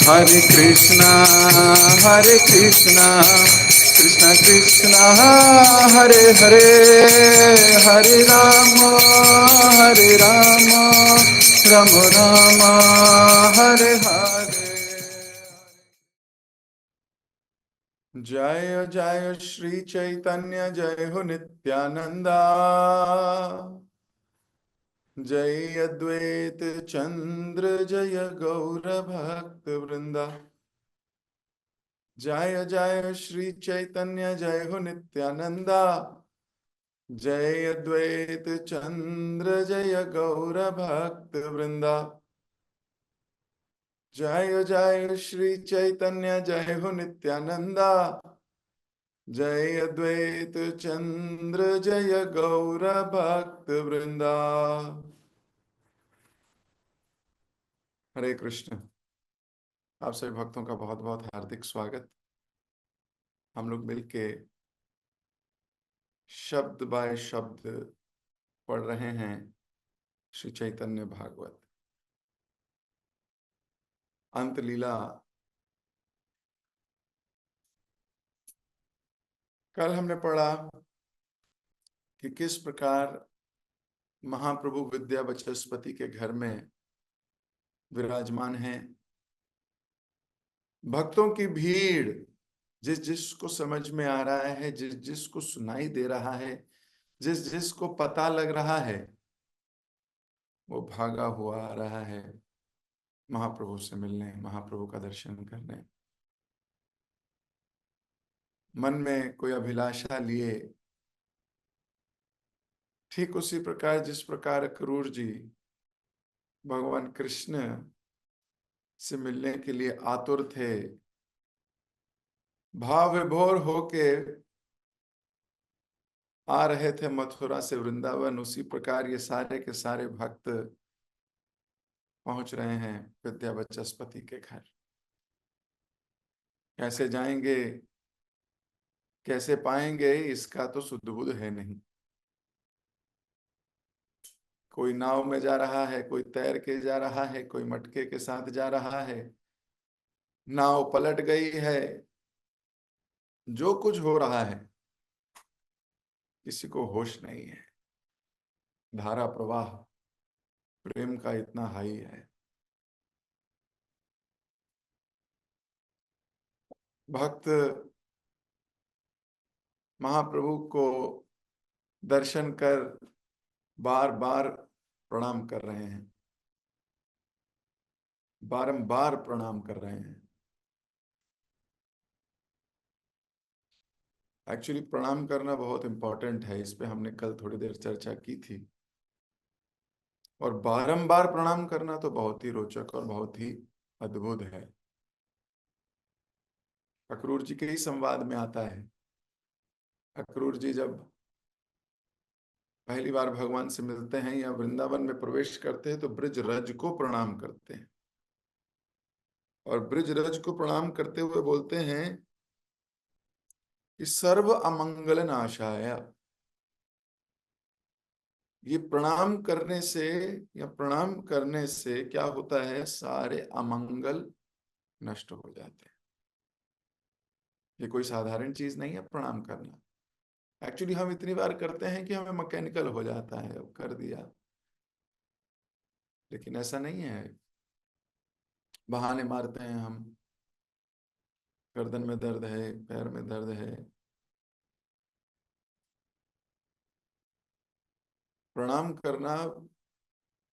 Hare Krishna, Hare Krishna, Krishna Krishna, Hare Hare, Hare Rama, Hare Rama, Rama Rama, Hare Hare. जय जय श्री चैतन्य जय हो नित्यानंदा, जय अद्वैत चंद्र जय गौर भक्त वृंदा। जय जय श्री चैतन्य जय हो नित्यानंदा, जय अद्वैत चंद्र जय गौर भक्त वृंदा। जय जय श्री चैतन्य जय हो नित्यानंदा, जय अद्वैत चंद्र जय गौर भक्त वृंदा। हरे कृष्ण। आप सभी भक्तों का बहुत बहुत हार्दिक स्वागत। हम लोग मिलके शब्द बाय शब्द पढ़ रहे हैं श्री चैतन्य भागवत अंत लीला। कल हमने पढ़ा कि किस प्रकार महाप्रभु विद्या बचस्पति के घर में विराजमान हैं। भक्तों की भीड़ जिस जिसको समझ में आ रहा है, जिस जिसको सुनाई दे रहा है, जिस जिसको पता लग रहा है, वो भागा हुआ आ रहा है महाप्रभु से मिलने, महाप्रभु का दर्शन करने। मन में कोई अभिलाषा लिए, ठीक उसी प्रकार जिस प्रकार क्रूर जी भगवान कृष्ण से मिलने के लिए आतुर थे, भाव विभोर होके आ रहे थे मथुरा से वृंदावन, उसी प्रकार ये सारे के सारे भक्त पहुंच रहे हैं विद्या बचस्पति के घर। कैसे जाएंगे, कैसे पाएंगे, इसका तो सुध-बुध है नहीं। कोई नाव में जा रहा है, कोई तैर के जा रहा है, कोई मटके के साथ जा रहा है, नाव पलट गई है, जो कुछ हो रहा है किसी को होश नहीं है। धारा प्रवाह प्रेम का इतना हाई है। भक्त महाप्रभु को दर्शन कर बार बार प्रणाम कर रहे हैं, बारंबार प्रणाम कर रहे हैं। एक्चुअली प्रणाम करना बहुत इंपॉर्टेंट है, इस पे हमने कल थोड़ी देर चर्चा की थी। और बारंबार प्रणाम करना तो बहुत ही रोचक और बहुत ही अद्भुत है। अक्रूर जी के ही संवाद में आता है, अक्रूर जी जब पहली बार भगवान से मिलते हैं या वृंदावन में प्रवेश करते हैं तो ब्रज रज को प्रणाम करते हैं, और ब्रज रज को प्रणाम करते हुए बोलते हैं कि सर्व अमंगल नाशाय। ये प्रणाम करने से या प्रणाम करने से क्या होता है, सारे अमंगल नष्ट हो जाते हैं। ये कोई साधारण चीज नहीं है प्रणाम करना। एक्चुअली हम इतनी बार करते हैं कि हमें मैकेनिकल हो जाता है, अब कर दिया, लेकिन ऐसा नहीं है। बहाने मारते हैं हम, गर्दन में दर्द है, पैर में दर्द है। प्रणाम करना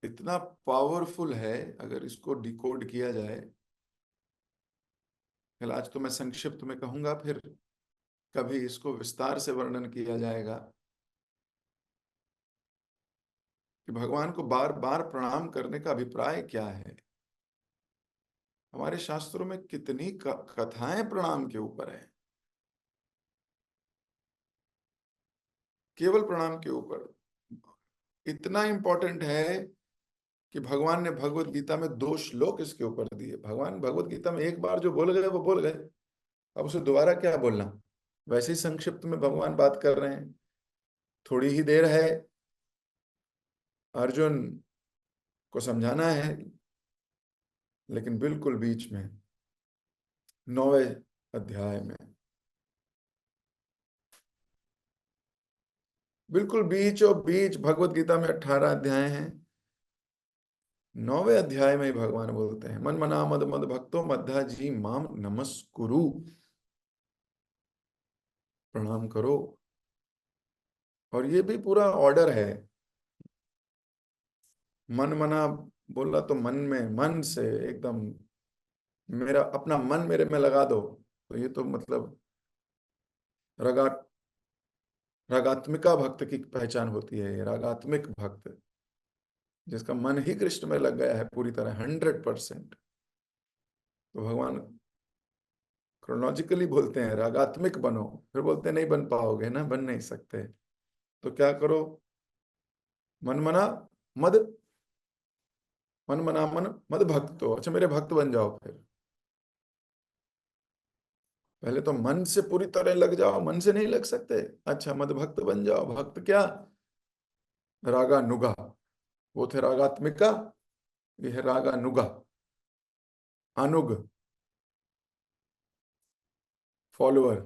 इतना पावरफुल है, अगर इसको डिकोड किया जाए। कल आज तो मैं संक्षिप्त में कहूंगा, फिर कभी इसको विस्तार से वर्णन किया जाएगा कि भगवान को बार बार प्रणाम करने का अभिप्राय क्या है। हमारे शास्त्रों में कितनी कथाएं प्रणाम के ऊपर है, केवल प्रणाम के ऊपर। इतना इंपॉर्टेंट है कि भगवान ने भगवत गीता में 2 श्लोक इसके ऊपर दिए। भगवान भगवत गीता में एक बार जो बोल गए वो बोल गए, अब उसे दोबारा क्या बोलना। वैसे ही संक्षिप्त में भगवान बात कर रहे हैं, थोड़ी ही देर है, अर्जुन को समझाना है, लेकिन बिल्कुल बीच में 9वें अध्याय में, बिल्कुल बीचों बीच। भगवत गीता में 18 अध्याय हैं, 9वें अध्याय में ही भगवान बोलते हैं, मन मना मद मद भक्तो मध्या जी माम नमस्कुरु, प्रणाम करो। और ये भी पूरा ऑर्डर है। मन मना बोला तो मन में, मन से एकदम मेरा अपना मन मेरे में लगा दो, तो ये तो मतलब रगा रागात्मिका भक्त की पहचान होती है। ये रागात्मिक भक्त, जिसका मन ही कृष्ण में लग गया है पूरी तरह 100%। तो भगवान क्रोनोलॉजिकली बोलते हैं रागात्मिक बनो, फिर बोलते हैं नहीं बन पाओगे ना, बन नहीं सकते। तो क्या करो, मन मना मद, मन मना मन मद भक्त हो, अच्छा मेरे भक्त बन जाओ। फिर पहले तो मन से पूरी तरह लग जाओ, मन से नहीं लग सकते, अच्छा मद भक्त बन जाओ। भक्त क्या, रागा नुगा। वो थे रागात्मिका, ये है रागा नुगा, अनुग, फॉलोअर।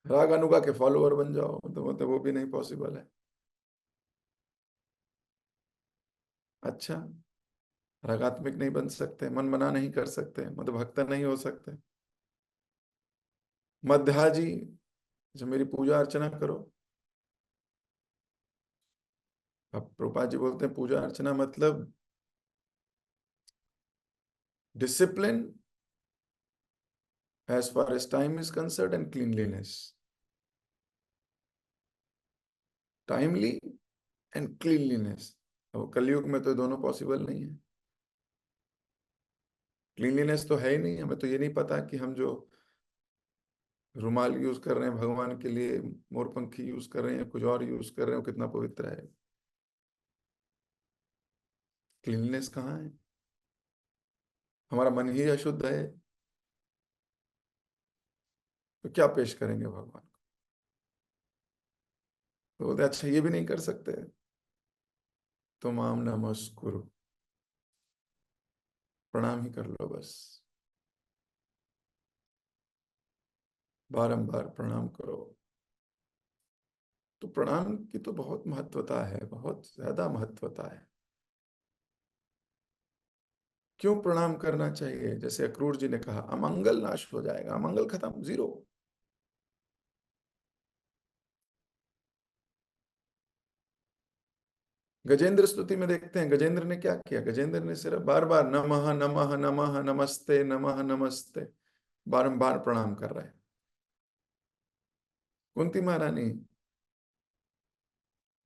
राग अनुगा के फॉलोअर बन जाओ, तो मतलब वो भी नहीं पॉसिबल है। अच्छा, रागात्मिक नहीं बन सकते, मन मना नहीं कर सकते, मतलब भक्त नहीं हो सकते। मध्या जी, जो मेरी पूजा अर्चना करो। अब प्रभुपाद जी बोलते हैं पूजा अर्चना मतलब discipline as far as time is concern and cleanliness, timely and cleanliness. अब कलयुग में तो दोनों पॉसिबल नहीं है। क्लीनलीनेस तो है ही नहीं, हमें तो ये नहीं पता कि हम जो रुमाल यूज कर रहे हैं भगवान के लिए, मोरपंखी यूज कर रहे हैं, कुछ और यूज कर रहे हैं, वो कितना पवित्र है। क्लीनलीनेस कहाँ है, हमारा मन ही अशुद्ध है, तो क्या पेश करेंगे भगवान को। तो बोलते अच्छा ये भी नहीं कर सकते, तो माम नमस्कुरु, प्रणाम ही कर लो बस, बारंबार प्रणाम करो। तो प्रणाम की तो बहुत महत्वता है, बहुत ज्यादा महत्वता है। क्यों प्रणाम करना चाहिए, जैसे अक्रूर जी ने कहा अमंगल नाश हो जाएगा, अमंगल खत्म, जीरो। गजेंद्र स्तुति में देखते हैं गजेंद्र ने क्या किया, गजेंद्र ने सिर्फ बार बार नमः नमः नमः नमस्ते नमः नमस्ते बारंबार प्रणाम कर रहे हैं। कुंती महारानी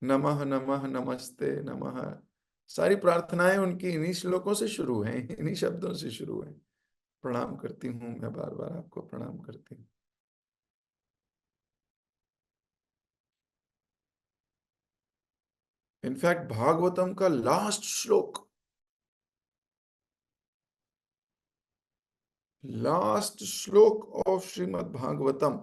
नमः नमः नमस्ते नमः, सारी प्रार्थनाएं उनकी इन्हीं श्लोकों से शुरू हैं, इन्हीं शब्दों से शुरू हैं। प्रणाम करती हूँ मैं, बार बार आपको प्रणाम करती हूँ। इनफैक्ट भागवतम का लास्ट श्लोक, लास्ट श्लोक ऑफ श्रीमद् भागवतम,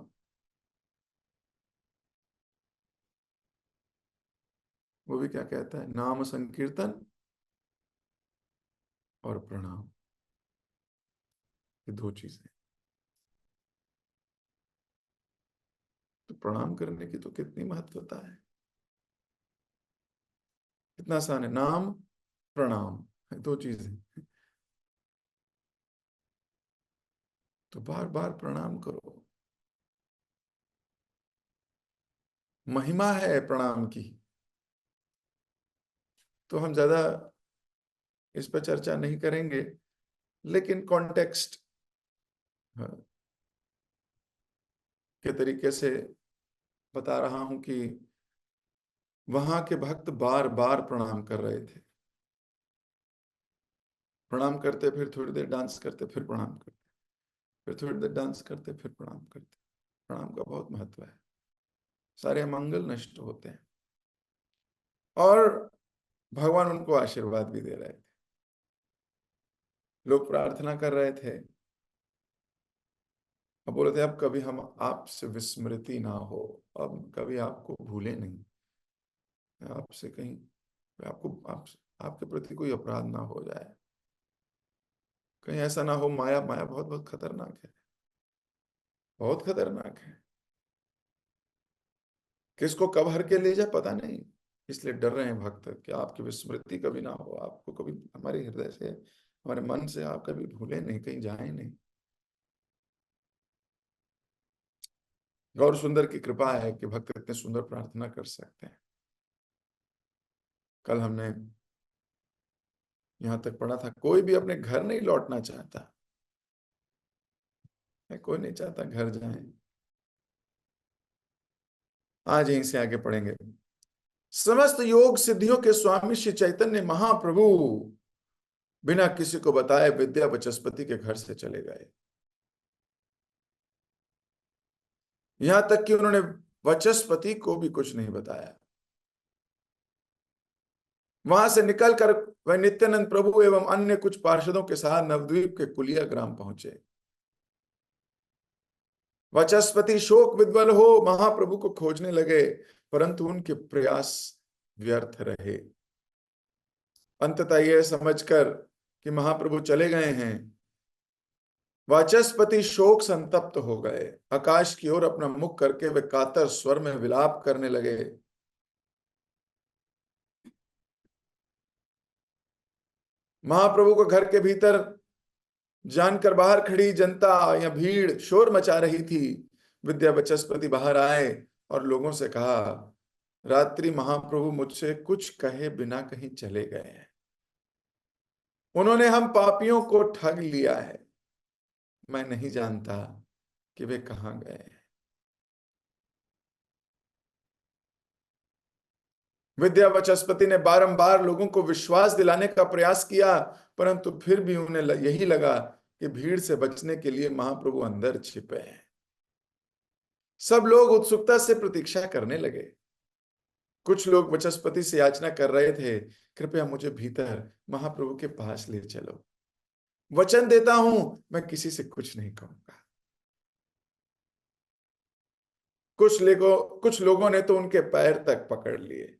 वो भी क्या कहता है, नाम संकीर्तन और प्रणाम, ये दो चीजें। तो प्रणाम करने की तो कितनी महत्वता है, कितना आसान है, नाम प्रणाम, दो चीजें। तो बार बार प्रणाम करो, महिमा है प्रणाम की। तो हम ज्यादा इस पर चर्चा नहीं करेंगे, लेकिन कॉन्टेक्स्ट के तरीके से बता रहा हूं कि वहां के भक्त बार बार प्रणाम कर रहे थे, प्रणाम करते फिर थोड़ी देर डांस करते, फिर प्रणाम करते, फिर थोड़ी देर डांस करते, फिर प्रणाम करते। प्रणाम का बहुत महत्व है, सारे मंगल नष्ट होते हैं। और भगवान उनको आशीर्वाद भी दे रहे थे। लोग प्रार्थना कर रहे थे, अब बोले थे अब कभी हम आपसे विस्मृति ना हो, अब कभी आपको भूले नहीं, आपसे कहीं आपको आपके प्रति कोई अपराध ना हो जाए। कहीं ऐसा ना हो, माया माया बहुत बहुत खतरनाक है, बहुत खतरनाक है। किसको कब हर के ले जाए पता नहीं। इसलिए डर रहे हैं भक्त कि आपकी विस्मृति कभी ना हो, आपको कभी हमारे हृदय से, हमारे मन से आप कभी भूले नहीं, कहीं जाए नहीं। गौर सुंदर की कृपा है कि भक्त इतने सुंदर प्रार्थना कर सकते हैं। कल हमने यहां तक पढ़ा था, कोई भी अपने घर नहीं लौटना चाहता है, कोई नहीं चाहता घर जाए। आज यहीं से आगे पढ़ेंगे। समस्त योग सिद्धियों के स्वामी श्री चैतन्य महाप्रभु बिना किसी को बताए विद्या बचस्पति के घर से चले गए। यहां तक कि उन्होंने वचस्पति को भी कुछ नहीं बताया। वहां से निकलकर वह नित्यानंद प्रभु एवं अन्य कुछ पार्षदों के साथ नवद्वीप के कुलिया ग्राम पहुंचे। वचस्पति शोक विद्वल हो महाप्रभु को खोजने लगे, परंतु उनके प्रयास व्यर्थ रहे। अंततः यह समझकर कि महाप्रभु चले गए हैं, वाचस्पति शोक संतप्त हो गए। आकाश की ओर अपना मुख करके वे कातर स्वर में विलाप करने लगे। महाप्रभु को घर के भीतर जानकर बाहर खड़ी जनता या भीड़ शोर मचा रही थी। विद्या बचस्पति बाहर आए और लोगों से कहा, रात्रि महाप्रभु मुझसे कुछ कहे बिना कहीं चले गए हैं। उन्होंने हम पापियों को ठग लिया है। मैं नहीं जानता कि वे कहाँ गए हैं। विद्या वाचस्पति ने बारंबार लोगों को विश्वास दिलाने का प्रयास किया, परंतु फिर भी उन्हें यही लगा कि भीड़ से बचने के लिए महाप्रभु अंदर छिपे हैं। सब लोग उत्सुकता से प्रतीक्षा करने लगे। कुछ लोग वाचस्पति से याचना कर रहे थे, कृपया मुझे भीतर महाप्रभु के पास ले चलो। वचन देता हूं मैं किसी से कुछ नहीं कहूंगा। कुछ लोगों ने तो उनके पैर तक पकड़ लिए।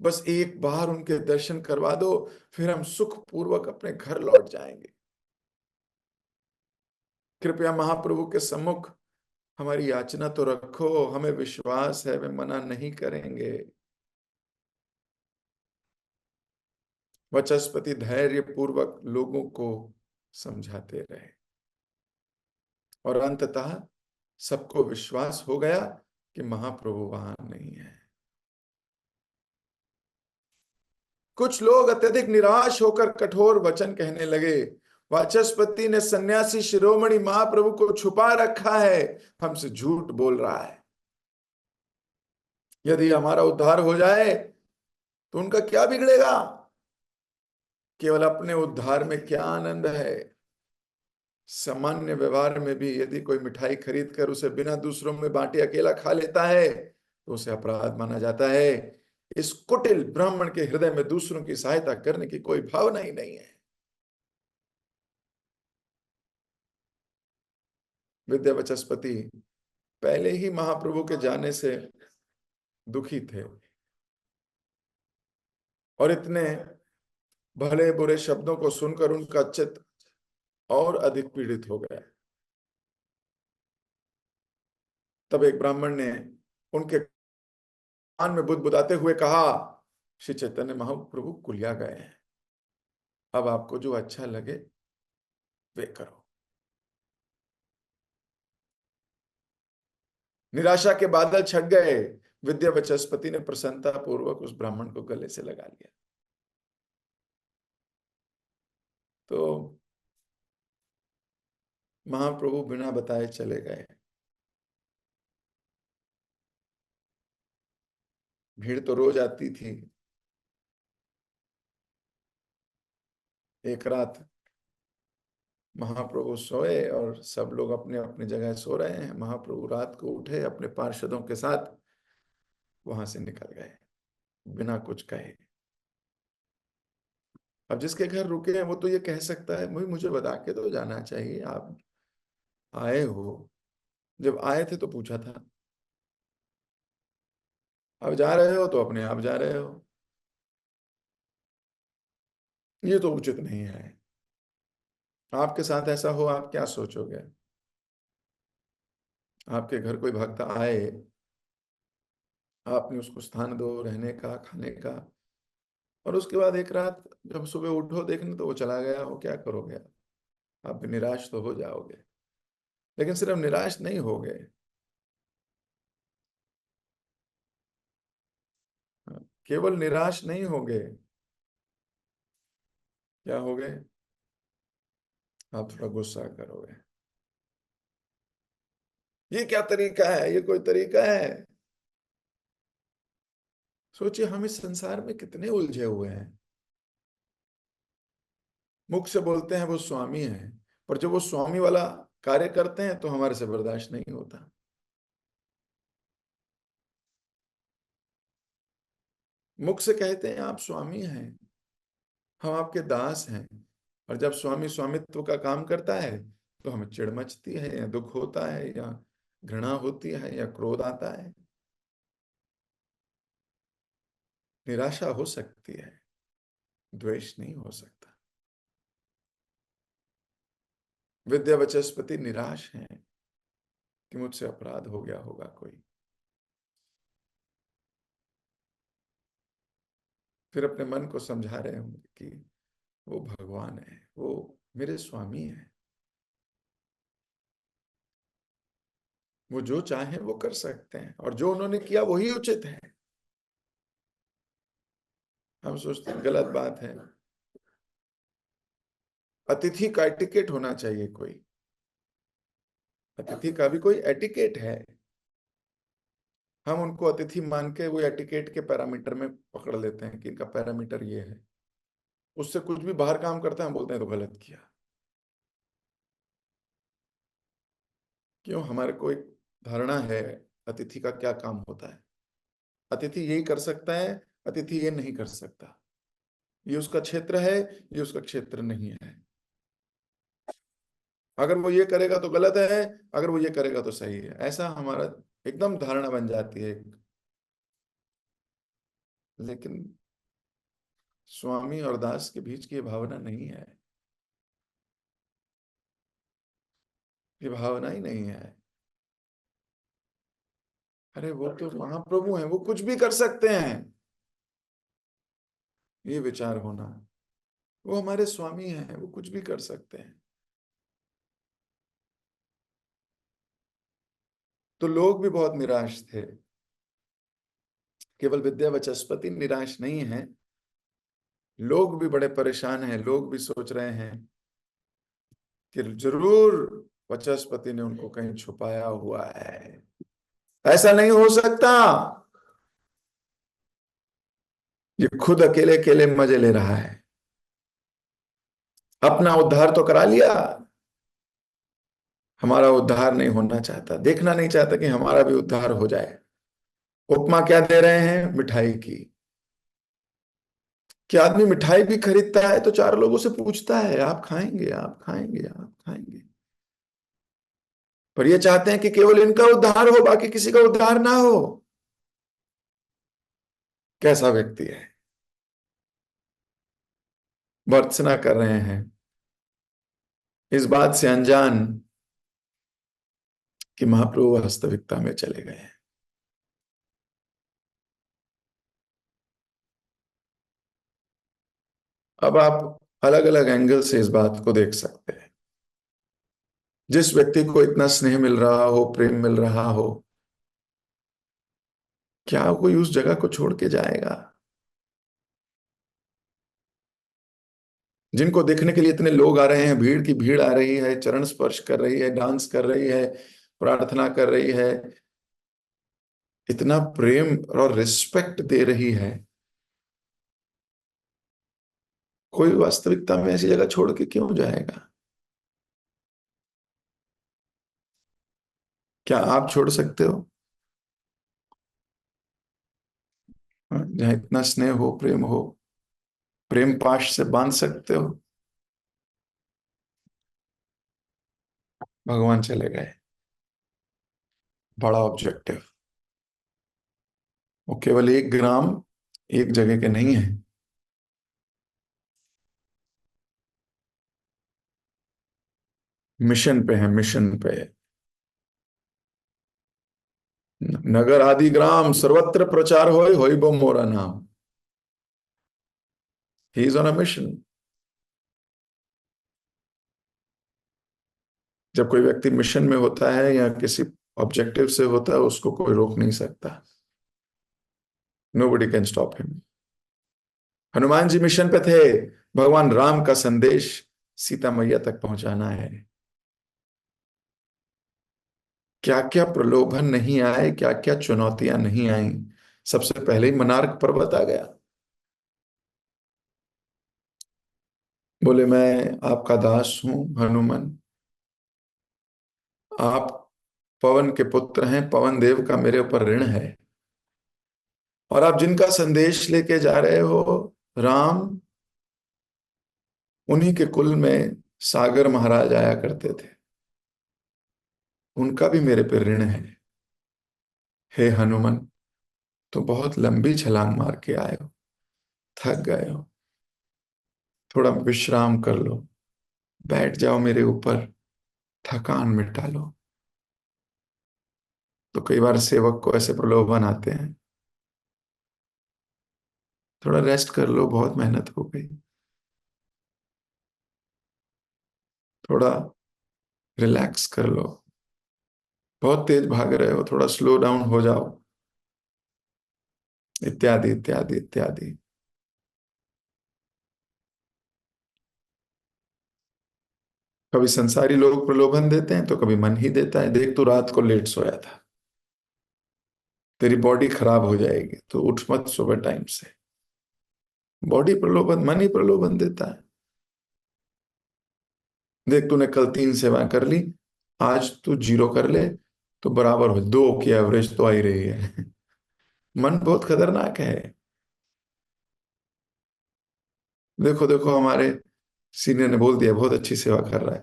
बस एक बार उनके दर्शन करवा दो, फिर हम सुख पूर्वक अपने घर लौट जाएंगे। कृपया महाप्रभु के सम्मुख हमारी याचना तो रखो, हमें विश्वास है वे मना नहीं करेंगे। वाचस्पति धैर्य पूर्वक लोगों को समझाते रहे और अंततः सबको विश्वास हो गया कि महाप्रभु वहां नहीं है। कुछ लोग अत्यधिक निराश होकर कठोर वचन कहने लगे, वाचस्पति ने सन्यासी शिरोमणि महाप्रभु को छुपा रखा है, हमसे झूठ बोल रहा है। यदि हमारा उद्धार हो जाए तो उनका क्या बिगड़ेगा? केवल अपने उद्धार में क्या आनंद है। सामान्य व्यवहार में भी यदि कोई मिठाई खरीद कर उसे बिना दूसरों में बांटे अकेला खा लेता है तो उसे अपराध माना जाता है। इस कुटिल ब्राह्मण के हृदय में दूसरों की सहायता करने की कोई भावना ही नहीं है। विद्या वाचस्पति पहले ही महाप्रभु के जाने से दुखी थे और इतने भले बुरे शब्दों को सुनकर उनका चित्त और अधिक पीड़ित हो गया। तब एक ब्राह्मण ने उनके कान में बुदबुदाते हुए कहा, श्री चैतन्य महाप्रभु कुलिया गए हैं, अब आपको जो अच्छा लगे वे करो। निराशा के बादल छट गए। विद्या वाचस्पति ने प्रसन्नता पूर्वक उस ब्राह्मण को गले से लगा लिया। तो महाप्रभु बिना बताए चले गए। भीड़ तो रोज आती थी। एक रात महाप्रभु सोए और सब लोग अपने अपने जगह सो रहे हैं। महाप्रभु रात को उठे, अपने पार्षदों के साथ वहां से निकल गए बिना कुछ कहे। अब जिसके घर रुके हैं वो तो ये कह सकता है, मुझे बता के तो जाना चाहिए, आप आए हो, जब आए थे तो पूछा था, अब जा रहे हो तो अपने आप जा रहे हो, ये तो उचित नहीं है। आपके साथ ऐसा हो, आप क्या सोचोगे? आपके घर कोई भक्त आए, आपने उसको स्थान दो रहने का, खाने का, और उसके बाद एक रात जब सुबह उठो देखने तो वो चला गया हो, क्या करोगे? आप भी निराश तो हो जाओगे। लेकिन सिर्फ निराश नहीं हो गए, केवल निराश नहीं हो गए, क्या हो गए? आप थोड़ा गुस्सा करोगे। ये क्या तरीका है? ये कोई तरीका है? सोचिए, हम इस संसार में कितने उलझे हुए हैं। मुख से बोलते हैं वो स्वामी है, पर जब वो स्वामी वाला कार्य करते हैं तो हमारे से बर्दाश्त नहीं होता। मुख से कहते हैं आप स्वामी हैं, हम आपके दास हैं, और जब स्वामी स्वामित्व का काम करता है तो हमें चिढ़ मचती है, या दुख होता है, या घृणा होती है, या क्रोध आता है, निराशा हो सकती है, द्वेष नहीं हो सकता। विद्या वाचस्पति निराश हैं कि मुझसे अपराध हो गया होगा कोई। फिर अपने मन को समझा रहे होंगे कि वो भगवान है, वो मेरे स्वामी है, वो जो चाहे वो कर सकते हैं, और जो उन्होंने किया वही उचित है। हम सोचते हैं गलत बात है। अतिथि का एटिकेट होना चाहिए कोई, अतिथि का भी कोई एटिकेट है। हम उनको अतिथि मान के वो एटिकेट के पैरामीटर में पकड़ लेते हैं कि इनका पैरामीटर ये है, उससे कुछ भी बाहर काम करता है हम बोलते हैं तो गलत किया। क्यों? हमारे को एक धारणा है अतिथि का क्या काम होता है। अतिथि यही कर सकता है, अतिथि ये नहीं कर सकता, ये उसका क्षेत्र है, ये उसका क्षेत्र नहीं है। अगर वो ये करेगा तो गलत है, अगर वो ये करेगा तो सही है, ऐसा हमारा एकदम धारणा बन जाती है। लेकिन स्वामी और दास के बीच की ये भावना नहीं है, ये भावना ही नहीं है। अरे वो तो महाप्रभु हैं, वो कुछ भी कर सकते हैं, ये विचार होना। वो हमारे स्वामी हैं, वो कुछ भी कर सकते हैं। तो लोग भी बहुत निराश थे। केवल विद्या वाचस्पति निराश नहीं है, लोग भी बड़े परेशान हैं। लोग भी सोच रहे हैं कि जरूर वाचस्पति ने उनको कहीं छुपाया हुआ है, ऐसा नहीं हो सकता। ये खुद अकेले अकेले मजे ले रहा है, अपना उद्धार तो करा लिया, हमारा उद्धार नहीं होना चाहता, देखना नहीं चाहता कि हमारा भी उद्धार हो जाए। उपमा क्या दे रहे हैं? मिठाई की। कि आदमी मिठाई भी खरीदता है तो चार लोगों से पूछता है आप खाएंगे, आप खाएंगे, आप खाएंगे, पर ये चाहते हैं कि केवल इनका उद्धार हो, बाकी किसी का उद्धार ना हो। कैसा व्यक्ति है? भर्त्सना कर रहे हैं, इस बात से अनजान कि महाप्रभु वास्तविकता में चले गए हैं। अब आप अलग अलग एंगल से इस बात को देख सकते हैं। जिस व्यक्ति को इतना स्नेह मिल रहा हो, प्रेम मिल रहा हो, क्या कोई उस जगह को छोड़ के जाएगा? जिनको देखने के लिए इतने लोग आ रहे हैं, भीड़ की भीड़ आ रही है, चरण स्पर्श कर रही है, डांस कर रही है, प्रार्थना कर रही है, इतना प्रेम और रिस्पेक्ट दे रही है, कोई वास्तविकता में ऐसी जगह छोड़ के क्यों जाएगा? क्या आप छोड़ सकते हो? हाँ, जहाँ इतना स्नेह हो, प्रेम हो, प्रेम पाश से बांध सकते हो? भगवान चले गए। बड़ा ऑब्जेक्टिव। वो केवल एक ग्राम एक जगह के नहीं है। मिशन पे है, मिशन पे। नगर आदि ग्राम सर्वत्र प्रचार होय, होई बो मोरा नाम। He is on a mission. जब कोई व्यक्ति मिशन में होता है या किसी ऑब्जेक्टिव से होता है, उसको कोई रोक नहीं सकता। Nobody can stop him. Hanuman ji mission पे थे। भगवान राम का संदेश सीता मैया तक पहुंचाना है। क्या क्या प्रलोभन नहीं आए, क्या क्या चुनौतियां नहीं आई। सबसे पहले ही मनार्क पर्वत आ गया। बोले, मैं आपका दास हूं हनुमान। आप पवन के पुत्र हैं, पवन देव का मेरे ऊपर ऋण है। और आप जिनका संदेश लेके जा रहे हो, राम, उन्हीं के कुल में सागर महाराज आया करते थे। उनका भी मेरे पे ऋण है। हे हनुमान, तो बहुत लंबी छलांग मार के आए हो, थक गए हो, थोड़ा विश्राम कर लो, बैठ जाओ मेरे ऊपर, थकान मिटा लो। तो कई बार सेवक को ऐसे प्रलोभन आते हैं, थोड़ा रेस्ट कर लो, बहुत मेहनत हो गई, थोड़ा रिलैक्स कर लो, बहुत तेज भाग रहे हो, थोड़ा स्लो डाउन हो जाओ, इत्यादि इत्यादि इत्यादि। कभी संसारी लोग प्रलोभन देते हैं तो कभी मन ही देता है। देख, तू रात को लेट सोया था, तेरी बॉडी खराब हो जाएगी, तो उठ मत सुबह टाइम से। बॉडी प्रलोभन, मन ही प्रलोभन देता है। देख, तूने कल 3 सेवा कर ली, आज तू 0 कर ले, तो बराबर हो, 2 की एवरेज तो आ ही रही है। मन बहुत खतरनाक है। देखो देखो, हमारे सीनियर ने बोल दिया बहुत अच्छी सेवा कर रहा है,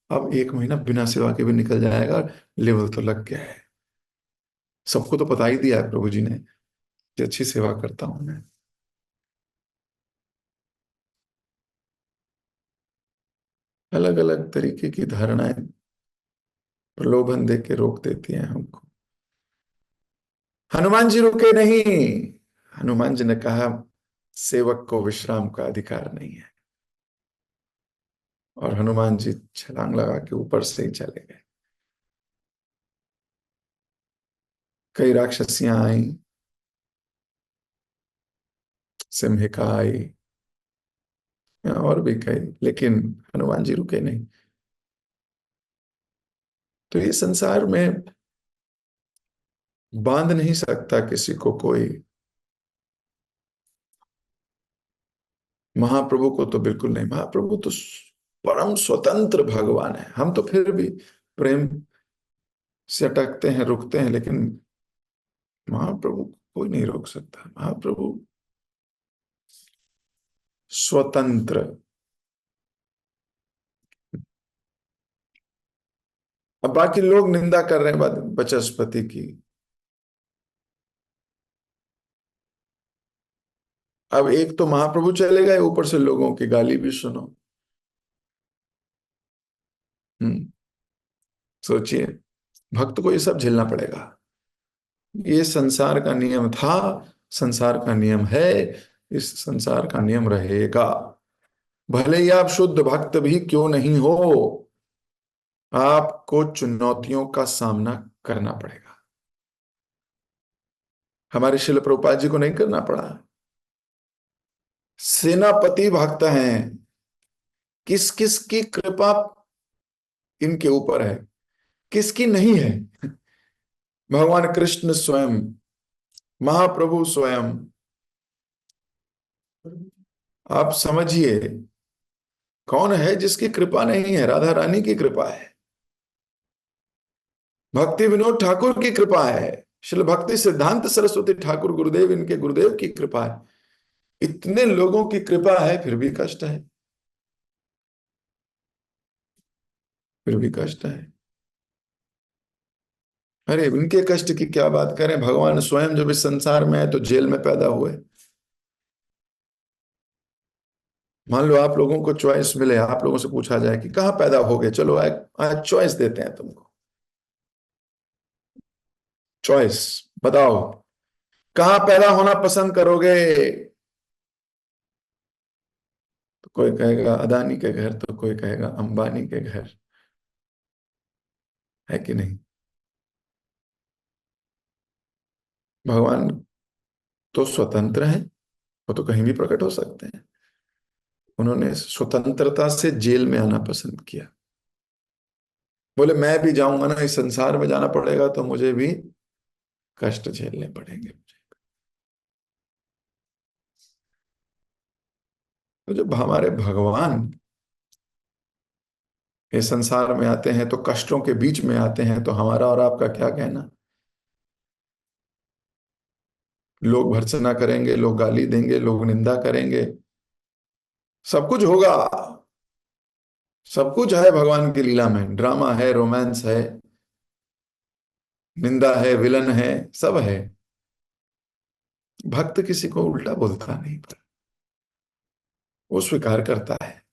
अब 1 महीना बिना सेवा के भी निकल जाएगा, लेवल तो लग गया है। सबको तो पता ही दिया है प्रभु जी ने कि अच्छी सेवा करता हूं मैं। अलग अलग तरीके की धारणाएं प्रलोभन दे के रोक देती हैं हमको। हनुमान जी रुके नहीं। हनुमान जी ने कहा, सेवक को विश्राम का अधिकार नहीं है। और हनुमान जी छलांग लगा के ऊपर से ही चले गए। कई राक्षसियां आई, सिंहिका आई, और भी कई, लेकिन हनुमान जी रुके नहीं। तो ये संसार में बांध नहीं सकता किसी को कोई। महाप्रभु को तो बिल्कुल नहीं। महाप्रभु तो परम स्वतंत्र भगवान है। हम तो फिर भी प्रेम से अटकते हैं, रुकते हैं, लेकिन महाप्रभु को कोई नहीं रोक सकता। महाप्रभु स्वतंत्र। अब बाकी लोग निंदा कर रहे हैं बचस्पति की। अब एक तो महाप्रभु चले गए, ऊपर से लोगों की गाली भी सुनो। हम्म। सोचिए, भक्त को ये सब झेलना पड़ेगा। ये संसार का नियम था, संसार का नियम है, इस संसार का नियम रहेगा। भले ही आप शुद्ध भक्त भी क्यों नहीं हो, आपको चुनौतियों का सामना करना पड़ेगा। हमारे शिल प्रभुपाद जी को नहीं करना पड़ा। सेनापति भक्त हैं, किस किस की कृपा इनके ऊपर है, किसकी नहीं है। भगवान कृष्ण स्वयं, महाप्रभु स्वयं। आप समझिए, कौन है जिसकी कृपा नहीं है? राधा रानी की कृपा है, भक्ति विनोद ठाकुर की कृपा है, श्रील भक्ति सिद्धांत सरस्वती ठाकुर गुरुदेव, इनके गुरुदेव की कृपा है। इतने लोगों की कृपा है, फिर भी कष्ट है, फिर भी कष्ट है। अरे, इनके कष्ट की क्या बात करें, भगवान स्वयं जब इस संसार में है तो जेल में पैदा हुए। मान लो आप लोगों को चॉइस मिले, आप लोगों से पूछा जाए कि कहाँ पैदा हो गए, चलो आज आज चॉइस देते हैं तुमको। चॉइस बताओ, कहाँ पैदा होना पसंद करोगे? तो कोई कहेगा अदानी के घर, तो कोई कहेगा अंबानी के घर, है कि नहीं? भगवान तो स्वतंत्र है, वो तो कहीं भी प्रकट हो सकते हैं। उन्होंने स्वतंत्रता से जेल में आना पसंद किया। बोले मैं भी जाऊंगा ना, इस संसार में जाना पड़ेगा तो मुझे भी कष्ट झेलने पड़ेंगे मुझे। तो जब हमारे भगवान इस संसार में आते हैं तो कष्टों के बीच में आते हैं, तो हमारा और आपका क्या कहना? लोग भर्त्सना करेंगे, लोग गाली देंगे, लोग निंदा करेंगे, सब कुछ होगा। सब कुछ है भगवान की लीला में, ड्रामा है, रोमांस है, निंदा है, विलन है, सब है। भक्त किसी को उल्टा बोलता नहीं, पर वो स्वीकार करता है।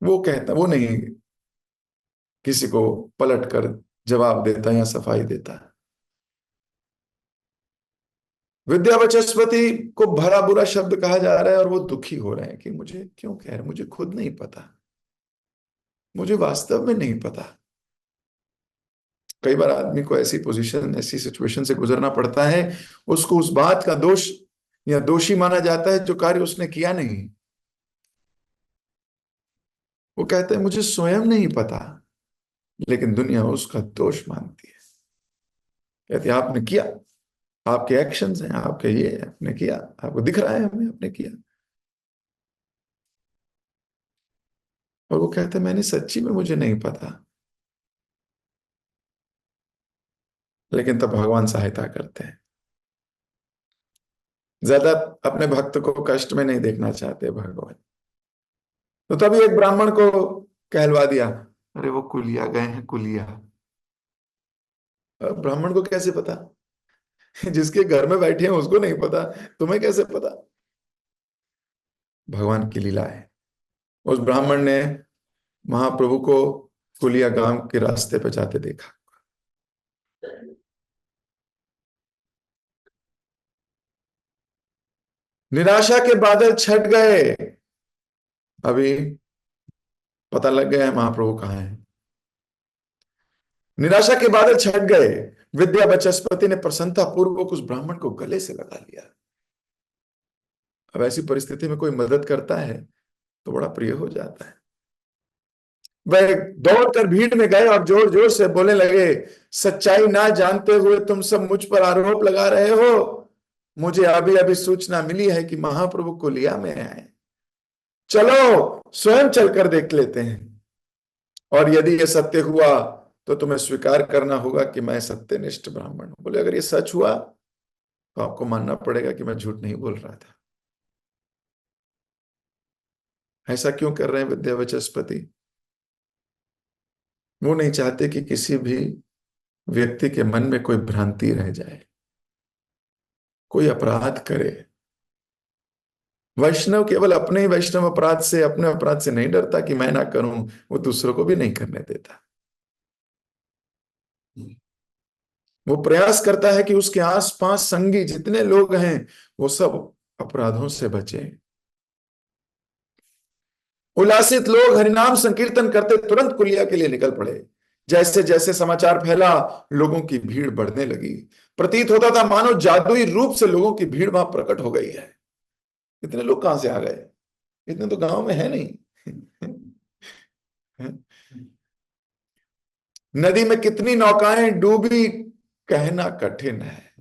वो कहता, वो नहीं किसी को पलट कर जवाब देता या सफाई देता। विद्या बचस्पति को भला बुरा शब्द कहा जा रहा है और वो दुखी हो रहे हैं कि मुझे क्यों कह रहे, मुझे खुद नहीं पता, मुझे वास्तव में नहीं पता। कई बार आदमी को ऐसी पोजीशन, ऐसी सिचुएशन से गुजरना पड़ता है, उसको उस बात का दोष या दोषी माना जाता है जो कार्य उसने किया नहीं। वो कहते हैं मुझे स्वयं नहीं पता, लेकिन दुनिया उसका दोष मानती है। कहती है आपने किया, आपके एक्शंस हैं, आपके ये है, आपने किया, आपको दिख रहा है हमें आपने किया। और वो कहते हैं मैंने सच्ची में मुझे नहीं पता। लेकिन तब भगवान सहायता करते हैं। ज्यादा अपने भक्त को कष्ट में नहीं देखना चाहते भगवान। तो तभी एक ब्राह्मण को कहलवा दिया, अरे वो कुलिया गए हैं, कुलिया। अब ब्राह्मण को कैसे पता? जिसके घर में बैठे हैं उसको नहीं पता, तुम्हें कैसे पता? भगवान की लीला है। उस ब्राह्मण ने महाप्रभु को कुलिया गांव के रास्ते पे जाते देखा। निराशा के बादल छट गए। अभी पता लग गया है महाप्रभु कहाँ है। निराशा के बादल छट गए। विद्या बचस्पति ने प्रसन्नता पूर्वक उस ब्राह्मण को गले से लगा लिया। अब ऐसी परिस्थिति में कोई मदद करता है तो बड़ा प्रिय हो जाता है। वह दौड़कर भीड़ में गए और जोर जोर से बोलने लगे, सच्चाई ना जानते हुए तुम सब मुझ पर आरोप लगा रहे हो। मुझे अभी अभी सूचना मिली है कि महाप्रभु कुलिया में आए। चलो स्वयं चलकर देख लेते हैं, और यदि यह सत्य हुआ तो तुम्हें स्वीकार करना होगा कि मैं सत्यनिष्ठ ब्राह्मण हूं। बोले अगर ये सच हुआ तो आपको मानना पड़ेगा कि मैं झूठ नहीं बोल रहा था। ऐसा क्यों कर रहे हैं विद्या बचस्पति? वो नहीं चाहते कि किसी भी व्यक्ति के मन में कोई भ्रांति रह जाए, कोई अपराध करे। वैष्णव केवल अपने ही वैष्णव अपराध से, अपने अपराध से नहीं डरता कि मैं ना करूं, वो दूसरों को भी नहीं करने देता। वो प्रयास करता है कि उसके आसपास संगी जितने लोग हैं वो सब अपराधों से बचे। उल्लासित लोग हरिनाम संकीर्तन करते तुरंत कुलिया के लिए निकल पड़े। जैसे जैसे समाचार फैला, लोगों की भीड़ बढ़ने लगी। प्रतीत होता था मानो जादुई रूप से लोगों की भीड़ वहां प्रकट हो गई है। इतने लोग कहां से आ गए? इतने तो गांव में है नहीं। नदी में कितनी नौकाएं डूबी, कहना कठिन है।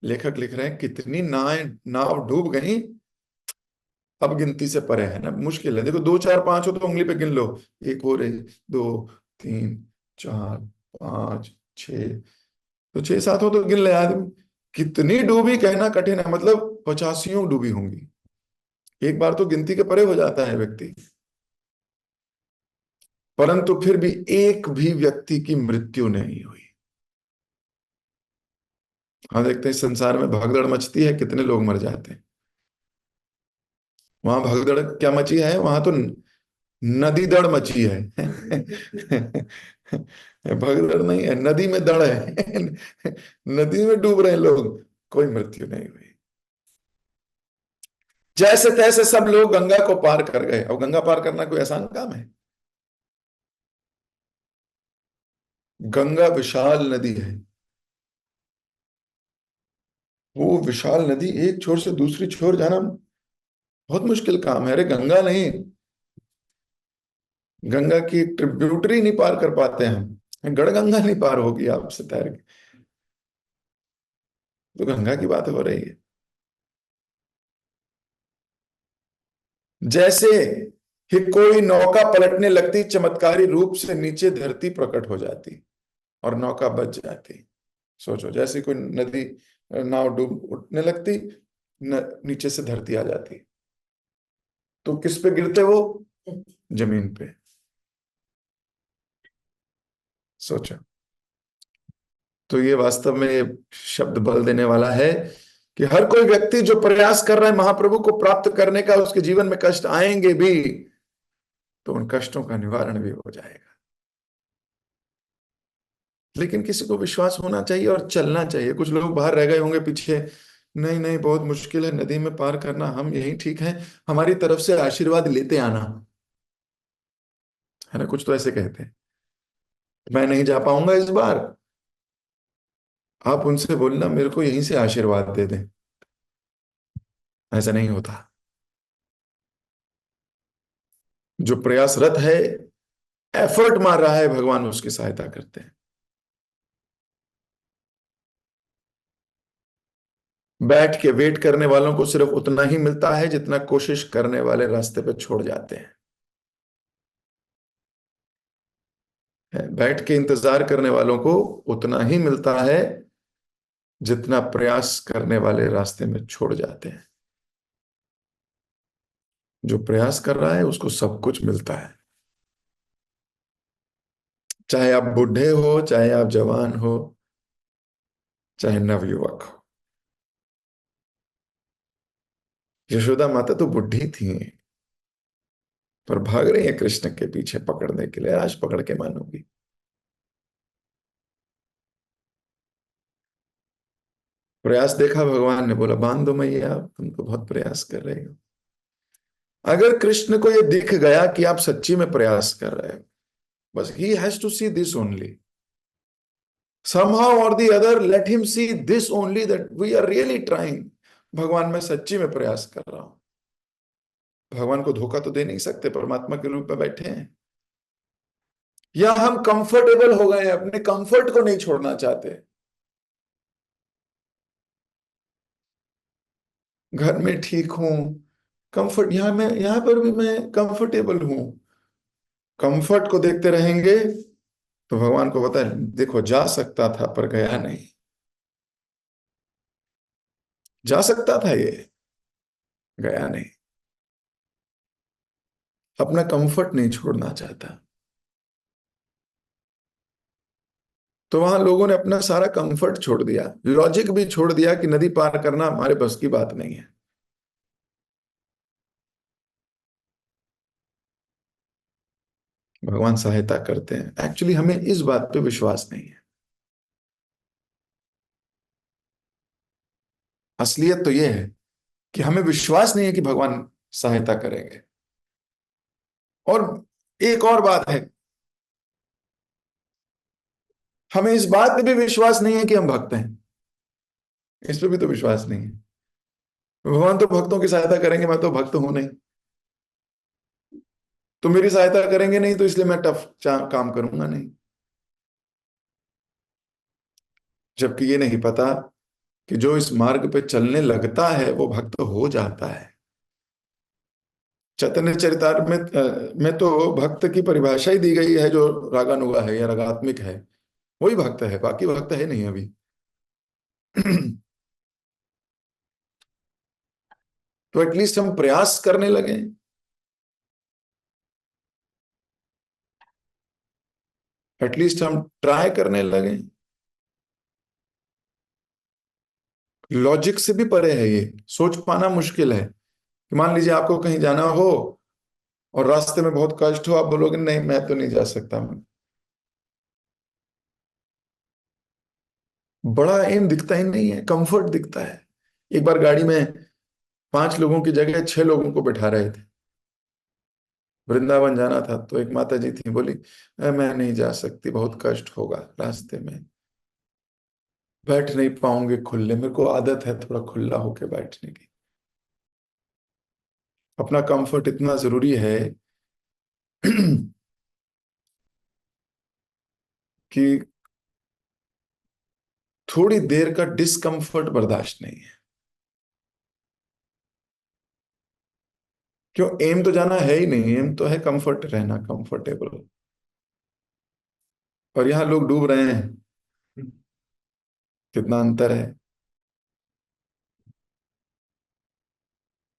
लेखक लिख रहे हैं कितनी नाव डूब गई, अब गिनती से परे है ना, मुश्किल है। देखो दो चार पांच हो तो उंगली पे गिन लो, एक हो रही, दो, तीन, चार, पांच, छ, तो छह सात हो तो गिन ले आदमी। कितनी डूबी कहना कठिन है, मतलब पचासियों डूबी होंगी। एक बार तो गिनती के परे हो जाता है व्यक्ति। परंतु फिर भी एक भी व्यक्ति की मृत्यु नहीं हुई। हाँ देखते हैं संसार में भगदड़ मचती है, कितने लोग मर जाते हैं। वहां भगदड़ क्या मची है, वहां तो नदी दड़ मची है। भगदड़ नहीं है, नदी में दड़ है। नदी में डूब रहे हैं लोग, कोई मृत्यु नहीं हुई। जैसे तैसे सब लोग गंगा को पार कर गए। अब गंगा पार करना कोई आसान काम है? गंगा विशाल नदी है। वो विशाल नदी एक छोर से दूसरी छोर जाना बहुत मुश्किल काम है। अरे गंगा नहीं, गंगा की ट्रिब्यूटरी नहीं पार कर पाते हम, गढ़गंगा नहीं पार होगी आपसे तैर के। तो गंगा की बात हो रही है। जैसे ही कोई नौका पलटने लगती, चमत्कारी रूप से नीचे धरती प्रकट हो जाती और नौका बच जाती। सोचो, जैसे कोई नदी, नाव डूब उठने लगती, नीचे से धरती आ जाती, तो किस पे गिरते वो? जमीन पे। सोचो। तो ये वास्तव में ये शब्द बल देने वाला है कि हर कोई व्यक्ति जो प्रयास कर रहा है महाप्रभु को प्राप्त करने का, उसके जीवन में कष्ट आएंगे भी, तो उन कष्टों का निवारण भी हो जाएगा। लेकिन किसी को विश्वास होना चाहिए और चलना चाहिए। कुछ लोग बाहर रह गए होंगे पीछे, नहीं नहीं बहुत मुश्किल है नदी में पार करना, हम यही ठीक है, हमारी तरफ से आशीर्वाद लेते आना। है ना, कुछ तो ऐसे कहते हैं, मैं नहीं जा पाऊंगा इस बार, आप उनसे बोलना मेरे को यहीं से आशीर्वाद दे दें। ऐसा नहीं होता। जो प्रयासरत है, एफर्ट मार रहा है, भगवान उसकी सहायता करते हैं। बैठ के वेट करने वालों को सिर्फ उतना ही मिलता है जितना कोशिश करने वाले रास्ते पे छोड़ जाते हैं। बैठ के इंतजार करने वालों को उतना ही मिलता है जितना प्रयास करने वाले रास्ते में छोड़ जाते हैं। जो प्रयास कर रहा है उसको सब कुछ मिलता है। चाहे आप बूढ़े हो, चाहे आप जवान हो, चाहे नवयुवक हो। यशोदा माता तो बुढ़ी थी, पर भाग रही है कृष्ण के पीछे पकड़ने के लिए। आज पकड़ के मानूंगी। प्रयास देखा भगवान ने, बोला बांध दो मैया, तुम तो बहुत प्रयास कर रहे हो। अगर कृष्ण को यह दिख गया कि आप सच्ची में प्रयास कर रहे हो, बस ही has to see this only, somehow or the other let him see this only, that we are really trying। भगवान मैं सच्ची में प्रयास कर रहा हूं। भगवान को धोखा तो दे नहीं सकते, परमात्मा के रूप में बैठे हैं। या हम कंफर्टेबल हो गए हैं, अपने कंफर्ट को नहीं छोड़ना चाहते। घर में ठीक हूं, कंफर्ट, यहां मैं, यहां पर भी मैं कंफर्टेबल हूं। कंफर्ट को देखते रहेंगे तो भगवान को पता है, देखो जा सकता था पर गया नहीं। जा सकता था ये, गया नहीं। अपना कंफर्ट नहीं छोड़ना चाहता। तो वहां लोगों ने अपना सारा कंफर्ट छोड़ दिया, लॉजिक भी छोड़ दिया कि नदी पार करना हमारे बस की बात नहीं है। भगवान सहायता करते हैं। एक्चुअली हमें इस बात पे विश्वास नहीं है। असलियत तो यह है कि हमें विश्वास नहीं है कि भगवान सहायता करेंगे। और एक और बात है, हमें इस बात पे भी विश्वास नहीं है कि हम भक्त हैं। इस पे भी तो विश्वास नहीं है। भगवान तो भक्तों की सहायता करेंगे, मैं तो भक्त हूं नहीं। तो मेरी सहायता करेंगे नहीं, तो इसलिए मैं टफ काम करूंगा नहीं। जबकि ये नहीं पता कि जो इस मार्ग पे चलने लगता है वो भक्त हो जाता है। चैतन्य चरितामृत में तो भक्त की परिभाषा ही दी गई है, जो रागानुगा है या रागात्मिक है वही भक्त है, बाकी भक्त है नहीं अभी। तो एटलीस्ट हम प्रयास करने लगे। एटलीस्ट हम ट्राई करने लगे। लॉजिक से भी परे है ये, सोच पाना मुश्किल है कि मान लीजिए आपको कहीं जाना हो और रास्ते में बहुत कष्ट हो, आप बोलोगे नहीं मैं तो नहीं जा सकता। बड़ा एम दिखता ही नहीं है, कंफर्ट दिखता है। एक बार गाड़ी में 5 लोगों की जगह 6 लोगों को बैठा रहे थे, वृंदावन जाना था, तो एक माता जी थी, बोली मैं नहीं जा सकती, बहुत कष्ट होगा रास्ते में, बैठ नहीं पाऊंगे खुले, मेरे को आदत है थोड़ा खुला होके बैठने की। अपना कंफर्ट इतना जरूरी है कि थोड़ी देर का डिस्कंफर्ट बर्दाश्त नहीं है। क्यों, एम तो जाना है ही नहीं, एम तो है कंफर्ट रहना, कंफर्टेबल। और यहाँ लोग डूब रहे हैं। कितना अंतर है।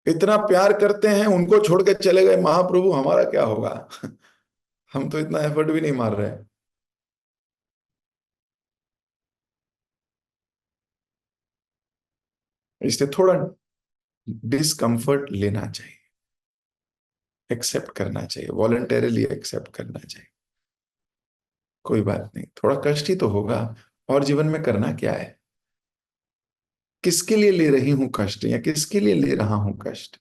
इतना प्यार करते हैं, उनको छोड़ के चले गए महाप्रभु, हमारा क्या होगा। हम तो इतना एफर्ट भी नहीं मार रहे। इसलिए थोड़ा डिस्कंफर्ट लेना चाहिए, एक्सेप्ट करना चाहिए, वॉलंटरीली एक्सेप्ट करना चाहिए। कोई बात नहीं, थोड़ा कष्ट ही तो होगा, और जीवन में करना क्या है। किसके लिए ले रही हूं कष्ट, या किसके लिए ले रहा हूं कष्ट।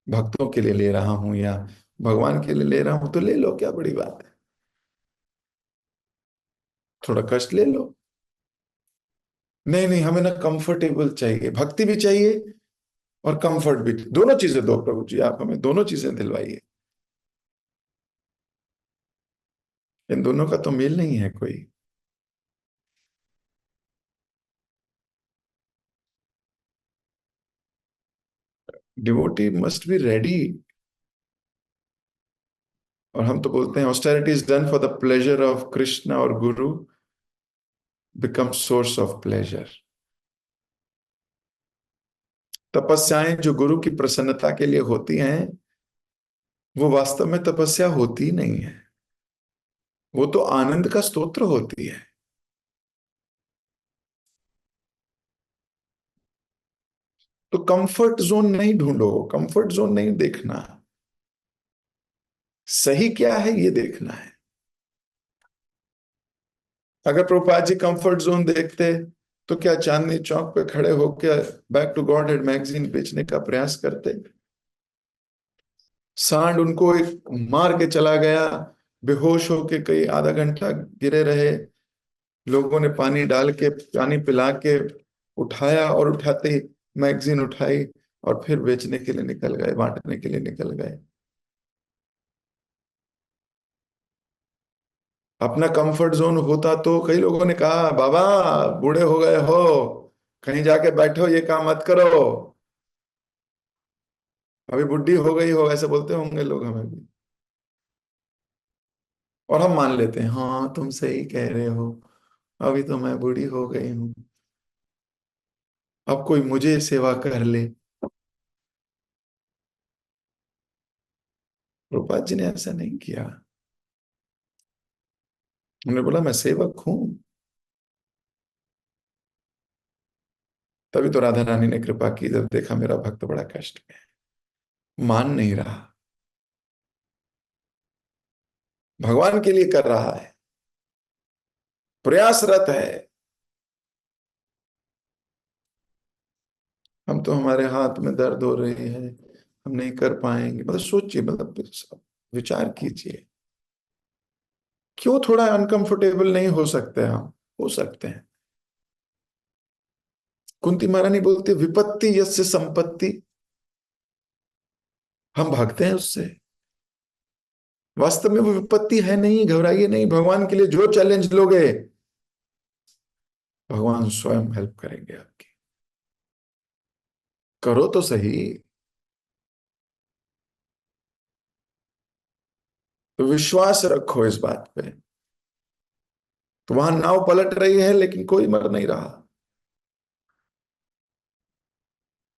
भक्तों के लिए ले रहा हूं या भगवान के लिए ले रहा हूं, तो ले लो, क्या बड़ी बात है। थोड़ा कष्ट ले लो। नहीं नहीं, हमें ना कंफर्टेबल चाहिए, भक्ति भी चाहिए और कंफर्ट भी, दोनों चीजें दो प्रभु जी, आप हमें दोनों चीजें दिलवाइए। इन दोनों का तो मेल नहीं है कोई। Devotee must be ready. और हम तो बोलते हैं austerity is done for the pleasure of Krishna, और गुरु बिकम सोर्स ऑफ प्लेजर। तपस्याएं जो गुरु की प्रसन्नता के लिए होती हैं, वो वास्तव में तपस्या होती नहीं है, वो तो आनंद का स्तोत्र होती है। तो कंफर्ट जोन नहीं ढूंढो, कंफर्ट जोन नहीं देखना, सही क्या है ये देखना है। अगर प्रभुपाद जी कंफर्ट जोन देखते, तो क्या चांदनी चौक पे खड़े होकर back to Godhead magazine बेचने का प्रयास करते। सांड उनको एक मार के चला गया, बेहोश होके कई आधा घंटा गिरे रहे, लोगों ने पानी डाल के, पानी पिला के उठाया, और उठाते ही मैगजीन उठाई, और फिर बेचने के लिए निकल गए, बांटने के लिए निकल गए। अपना कंफर्ट जोन होता तो कई लोगों ने कहा, बाबा बूढ़े हो गए हो, कहीं जाके बैठो, ये काम मत करो, अभी बुढ़ी हो गई हो, ऐसे बोलते होंगे लोग हमें भी। और हम मान लेते हैं, हाँ तुम सही कह रहे हो, अभी तो मैं बूढ़ी हो गई हूँ, अब कोई मुझे सेवा कर ले। रूपा जी ने ऐसा नहीं किया। उन्होंने बोला मैं सेवक हूं। तभी तो राधा रानी ने कृपा की, जब देखा मेरा भक्त बड़ा कष्ट में है, मान नहीं रहा, भगवान के लिए कर रहा है, प्रयासरत है। हम तो, हमारे हाथ में दर्द हो रही है, हम नहीं कर पाएंगे, मतलब सोचिए, मतलब विचार कीजिए, क्यों थोड़ा अनकंफर्टेबल नहीं हो सकते हम। हो सकते हैं। कुंती महारानी बोलती है, विपत्ति यस्य संपत्ति। हम भागते हैं उससे, वास्तव में वो विपत्ति है नहीं, घबराइए नहीं, भगवान के लिए जो चैलेंज लोगे, भगवान स्वयं हेल्प करेंगे आपकी। करो तो सही। तो विश्वास रखो इस बात पे। तो वहां नाव पलट रही है, लेकिन कोई मर नहीं रहा।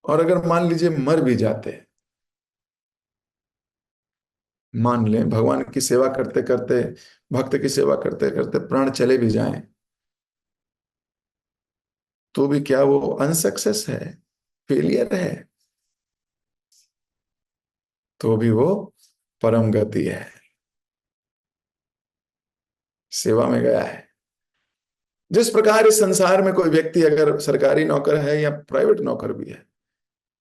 और अगर मान लीजिए मर भी जाते, मान लें भगवान की सेवा करते करते, भक्त की सेवा करते करते प्राण चले भी जाएं, तो भी क्या वो अनसक्सेस है, फेलियर है। तो भी वो परम गति है, सेवा में गया है। जिस प्रकार इस संसार में कोई व्यक्ति अगर सरकारी नौकर है या प्राइवेट नौकर भी है,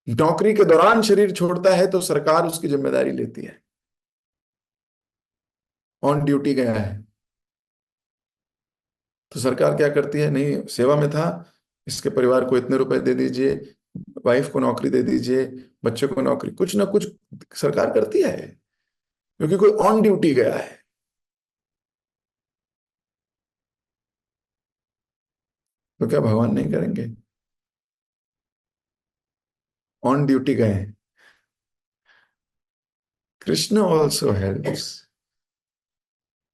नौकरी के दौरान शरीर छोड़ता है तो सरकार उसकी जिम्मेदारी लेती है, ऑन ड्यूटी गया है तो सरकार क्या करती है, नहीं सेवा में था, इसके परिवार को इतने रुपए दे दीजिए, वाइफ को नौकरी दे दीजिए, बच्चे को नौकरी, कुछ ना कुछ सरकार करती है, क्योंकि कोई ऑन ड्यूटी गया है। तो क्या भगवान नहीं करेंगे? ऑन ड्यूटी गए हैं। Krishna also helps.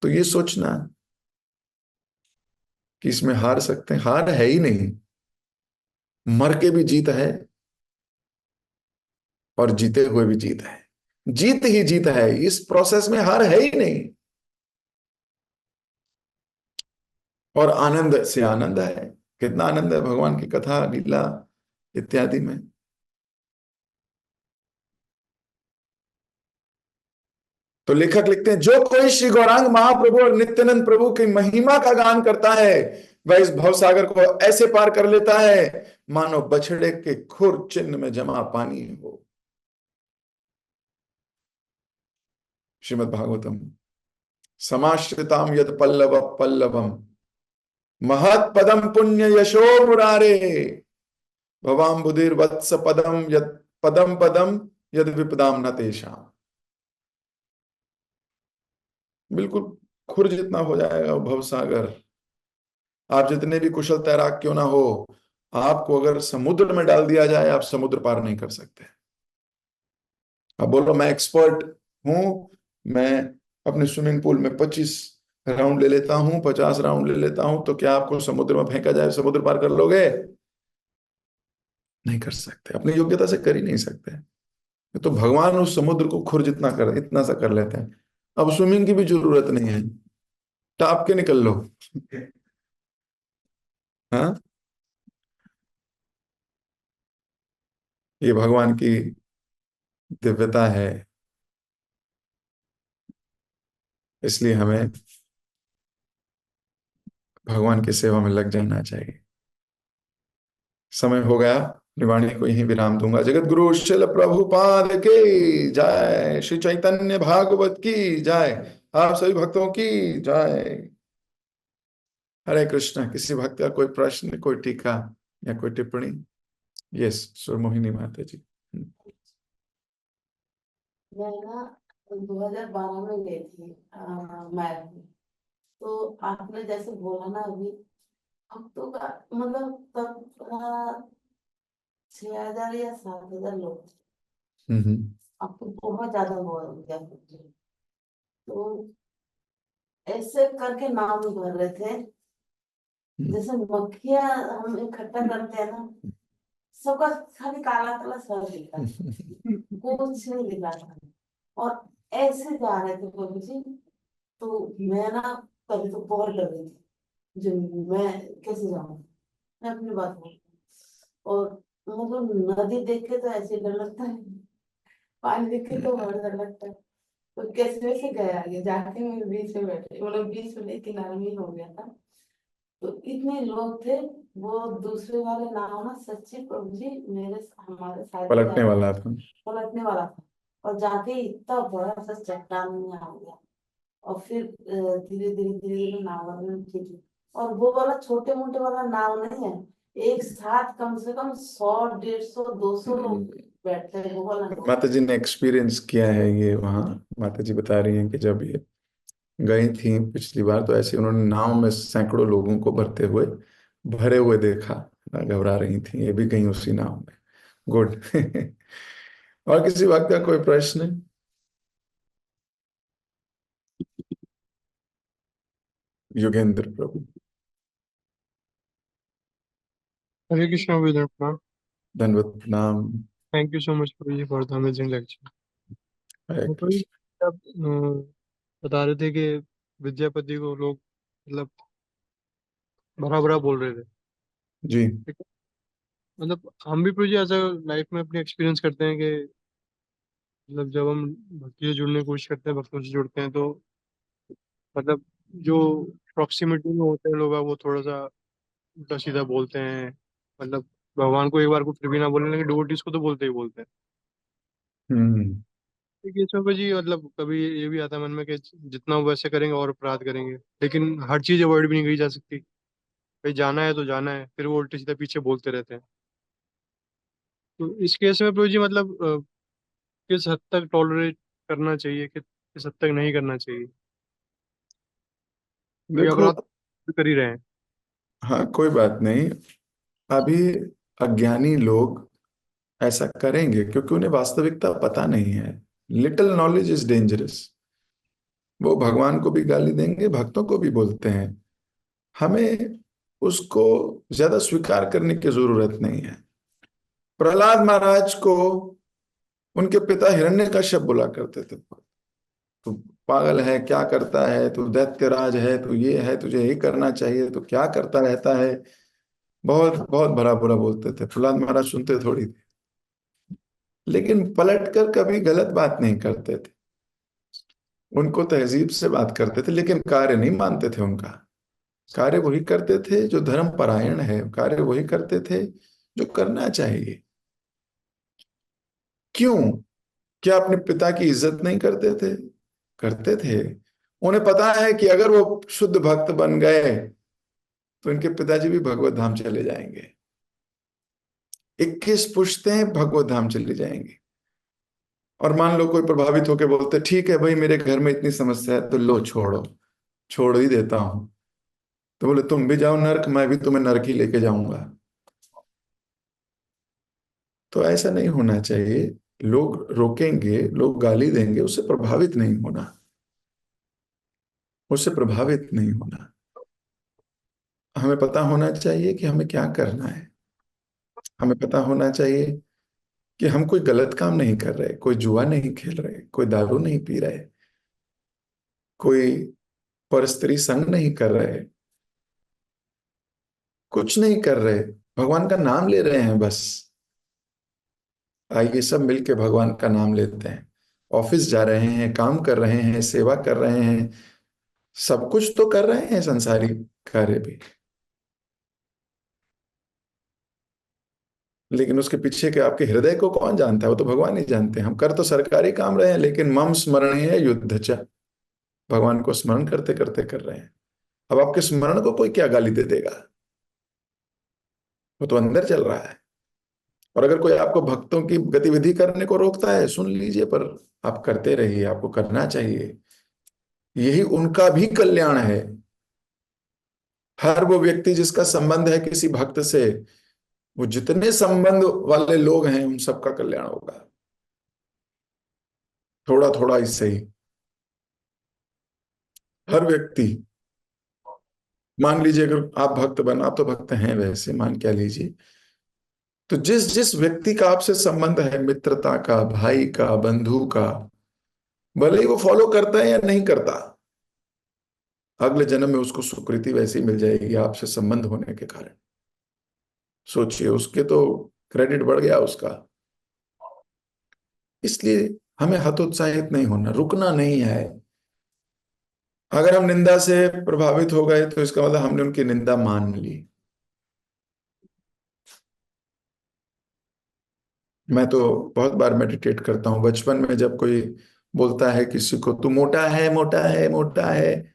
तो ये सोचना कि इसमें हार सकते हैं, हार है ही नहीं। मर के भी जीत है और जीते हुए भी जीत है, जीत ही जीत है, इस प्रोसेस में हार है ही नहीं। और आनंद से आनंद है, कितना आनंद है भगवान की कथा लीला इत्यादि में। तो लेखक लिखते हैं, जो कोई श्री गौरांग महाप्रभु और नित्यानंद प्रभु की महिमा का गान करता है वह इस भवसागर को ऐसे पार कर लेता है मानो बछड़े के खुर चिन्ह में जमा पानी हो। श्रीमद् भागवतम। समाश्रिताम यद पल्लव पल्लवम महत पदम पुण्य यशो मुरारे भवाम्बुधिर वत्स पदम यद पदम पदम यद विपदाम न तेषाम। बिल्कुल खुर जितना हो जाएगा वो भवसागर। आप जितने भी कुशल तैराक क्यों ना हो, आपको अगर समुद्र में डाल दिया जाए आप समुद्र पार नहीं कर सकते। अब बोलो मैं एक्सपर्ट हूं, मैं अपने स्विमिंग पूल में 25 राउंड ले लेता हूं, 50 राउंड ले लेता हूं, तो क्या आपको समुद्र में फेंका जाए समुद्र पार कर लोगे? नहीं कर सकते, अपनी योग्यता से कर ही नहीं सकते। तो भगवान उस समुद्र को खुर जितना कर इतना सा कर लेते हैं। अब स्विमिंग की भी जरूरत नहीं है, टाप के निकल लो। हाँ, ये भगवान की दिव्यता है, इसलिए हमें भगवान की सेवा में लग जाना चाहिए। समय हो गया, निवाणी को यहीं विराम दूंगा। जगत गुरु शिल प्रभुपाद की जय, श्री चैतन्य भागवत की जय, आप सभी भक्तों की जय। हरे कृष्णा। किसी भक्त का कोई प्रश्न, कोई टीका या कोई टिप्पणी? यस, सुरमोहिनी माता जी। मैं ना 2012 में गई थी मैराथन। तो आपने जैसे बोला ना अभी, भक्तों का मतलब तब 6,000 या 7,000 लोग थे। हम्म। अब तो बहुत ज्यादा हो गया फिर। तो ऐसे करके नाम भर रहे थे, जैसे मक्खियां हम इकट्ठा करते हैं ना, सबका खाली काला काला सर दिखा, कुछ नहीं दिखा था। और ऐसे जा रहे थे प्रभु जी। तो मैं ना पहले तो बहुत डर रही थी, जो मैं कैसे जाऊं, मैं अपनी बात बोल। और मतलब नदी देख के तो ऐसे डर लगता है, पानी देख के तो और डर लगता है। तो कैसे वैसे गया आगे जाके मैं बीच में बैठे, मतलब बीच में नहीं, किनारे में ही हो गया था। तो इतने लोग थे। वो दूसरे वाले नाव ना सच्ची प्रभु जी मेरे हमारे साथ ही जा पलटने रहे थे, वाला था। पलटने वाला था। और जाके इतना बड़ा सा चट्टान में आ गया। और फिर धीरे धीरे धीरे धीरे नाव में खींची। और वो वाला छोटे मोटे वाला नाव नहीं है, एक साथ कम से कम 100 150 200 लोग बैठते हैं वो वाला नाव। माता जी ने एक्सपीरियंस किया है ये वहाँ। माता जी बता रही हैं कि जब ये गई थी पिछली बार तो ऐसे उन्होंने नाव में सैकड़ों लोगों को भरे हुए देखा, घबरा रही थी, ये भी गई उसी नाव में। गुड। और किसी बात का कोई प्रश्न? योगेंद्र प्रभु। हरे कृष्णा विद्यार्थी। धन्यवाद प्रणाम। थैंक यू सो मच प्रभु जी for the amazing lecture. Hare तो प्रभु जी, कृष्ण। आप बता रहे थे कि विद्यापति को लोग मतलब भरा भरा बोल रहे थे, जी। ठीक है? मतलब हम भी प्रभु जी ऐसा लाइफ में अपने एक्सपीरियंस करते हैं कि मतलब जब हम भक्ति से जुड़ने की कोशिश करते हैं, भक्तों से जुड़ते हैं, तो मतलब जो प्रॉक्सिमिटी में होते हैं लोग, वो थोड़ा सा उल्टा सीधा बोलते हैं। मतलब भगवान को एक बार को फिर भी ना बोलने लगे, डिवोटीज को तो बोलते ही बोलते हैं। हम्म। देखिए इसमें जी मतलब कभी ये भी आता है मन में कि जितना वो वैसे करेंगे और अपराध करेंगे, लेकिन हर चीज अवॉइड भी नहीं करी जा सकती। भाई जाना है तो जाना है, फिर वो उल्टे सीधे पीछे बोलते रहते हैं। तो इस केस में प्रभु जी मतलब किस हद तक टॉलरेट करना चाहिए, किस हद तक नहीं करना चाहिए, क्योंकि देखो, अपराध तो कर ही रहे हैं। हाँ कोई बात नहीं। अभी अज्ञानी लोग ऐसा करेंगे क्योंकि उन्हें वास्तविकता पता नहीं है। Little knowledge is dangerous. वो भगवान को भी गाली देंगे, भक्तों को भी बोलते हैं। हमें उसको ज्यादा स्वीकार करने की जरूरत नहीं है। प्रहलाद महाराज को उनके पिता हिरण्यकश्यप बोला करते थे, तू पागल है, क्या करता है, तू दैत्यराज है, तू ये है, तुझे यही करना चाहिए, तो क्या करता रहता है। बहुत बहुत भला बुरा बोलते थे। प्रहलाद महाराज सुनते थोड़ी थे, लेकिन पलट कर कभी गलत बात नहीं करते थे। उनको तहजीब से बात करते थे, लेकिन कार्य नहीं मानते थे उनका। कार्य वही करते थे जो धर्म परायण है, कार्य वही करते थे जो करना चाहिए। क्यों? क्या अपने पिता की इज्जत नहीं करते थे? करते थे। उन्हें पता है कि अगर वो शुद्ध भक्त बन गए तो इनके पिताजी भी भगवत धाम चले जाएंगे। 21 पुश्तें भगवत धाम चली जाएंगी। और मान लो कोई प्रभावित होकर बोलते ठीक है भाई, मेरे घर में इतनी समस्या है, तो लो छोड़ो, छोड़ ही देता हूं। तो बोले तुम भी जाओ नर्क, मैं भी तुम्हें नर्क ही लेके जाऊंगा। तो ऐसा नहीं होना चाहिए। लोग रोकेंगे, लोग गाली देंगे, उससे प्रभावित नहीं होना। उससे प्रभावित नहीं होना। हमें पता होना चाहिए कि हमें क्या करना है। हमें पता होना चाहिए कि हम कोई गलत काम नहीं कर रहे, कोई जुआ नहीं खेल रहे, कोई दारू नहीं पी रहे, कोई परस्त्री संग नहीं कर रहे, कुछ नहीं कर रहे। भगवान का नाम ले रहे हैं बस। आइए सब मिलके भगवान का नाम लेते हैं। ऑफिस जा रहे हैं, काम कर रहे हैं, सेवा कर रहे हैं, सब कुछ तो कर रहे हैं, संसारी कार्य भी। लेकिन उसके पीछे के आपके हृदय को कौन जानता है? वो तो भगवान ही जानते हैं। हम कर तो सरकारी काम रहे हैं, लेकिन मम स्मरणीय युद्ध च, भगवान को स्मरण करते करते कर रहे हैं। अब आपके स्मरण को कोई क्या गाली दे देगा? वो तो अंदर चल रहा है। और अगर कोई आपको भक्तों की गतिविधि करने को रोकता है, सुन लीजिए, पर आप करते रहिए, आपको करना चाहिए। यही उनका भी कल्याण है। हर वो व्यक्ति जिसका संबंध है किसी भक्त से, वो जितने संबंध वाले लोग हैं, उन सबका कल्याण होगा। थोड़ा थोड़ा इससे ही। हर व्यक्ति, मान लीजिए अगर आप भक्त बन, आप तो भक्त हैं वैसे, मान क्या लीजिए, तो जिस जिस व्यक्ति का आपसे संबंध है, मित्रता का, भाई का, बंधु का, भले ही वो फॉलो करता है या नहीं करता, अगले जन्म में उसको सुकृति वैसी मिल जाएगी आपसे संबंध होने के कारण। सोचिए, उसके तो क्रेडिट बढ़ गया उसका। इसलिए हमें हतोत्साहित नहीं होना, रुकना नहीं है। अगर हम निंदा से प्रभावित हो गए तो इसका मतलब हमने उनकी निंदा मान ली। मैं तो बहुत बार मेडिटेट करता हूँ। बचपन में जब कोई बोलता है किसी को, तू मोटा है, मोटा है, मोटा है,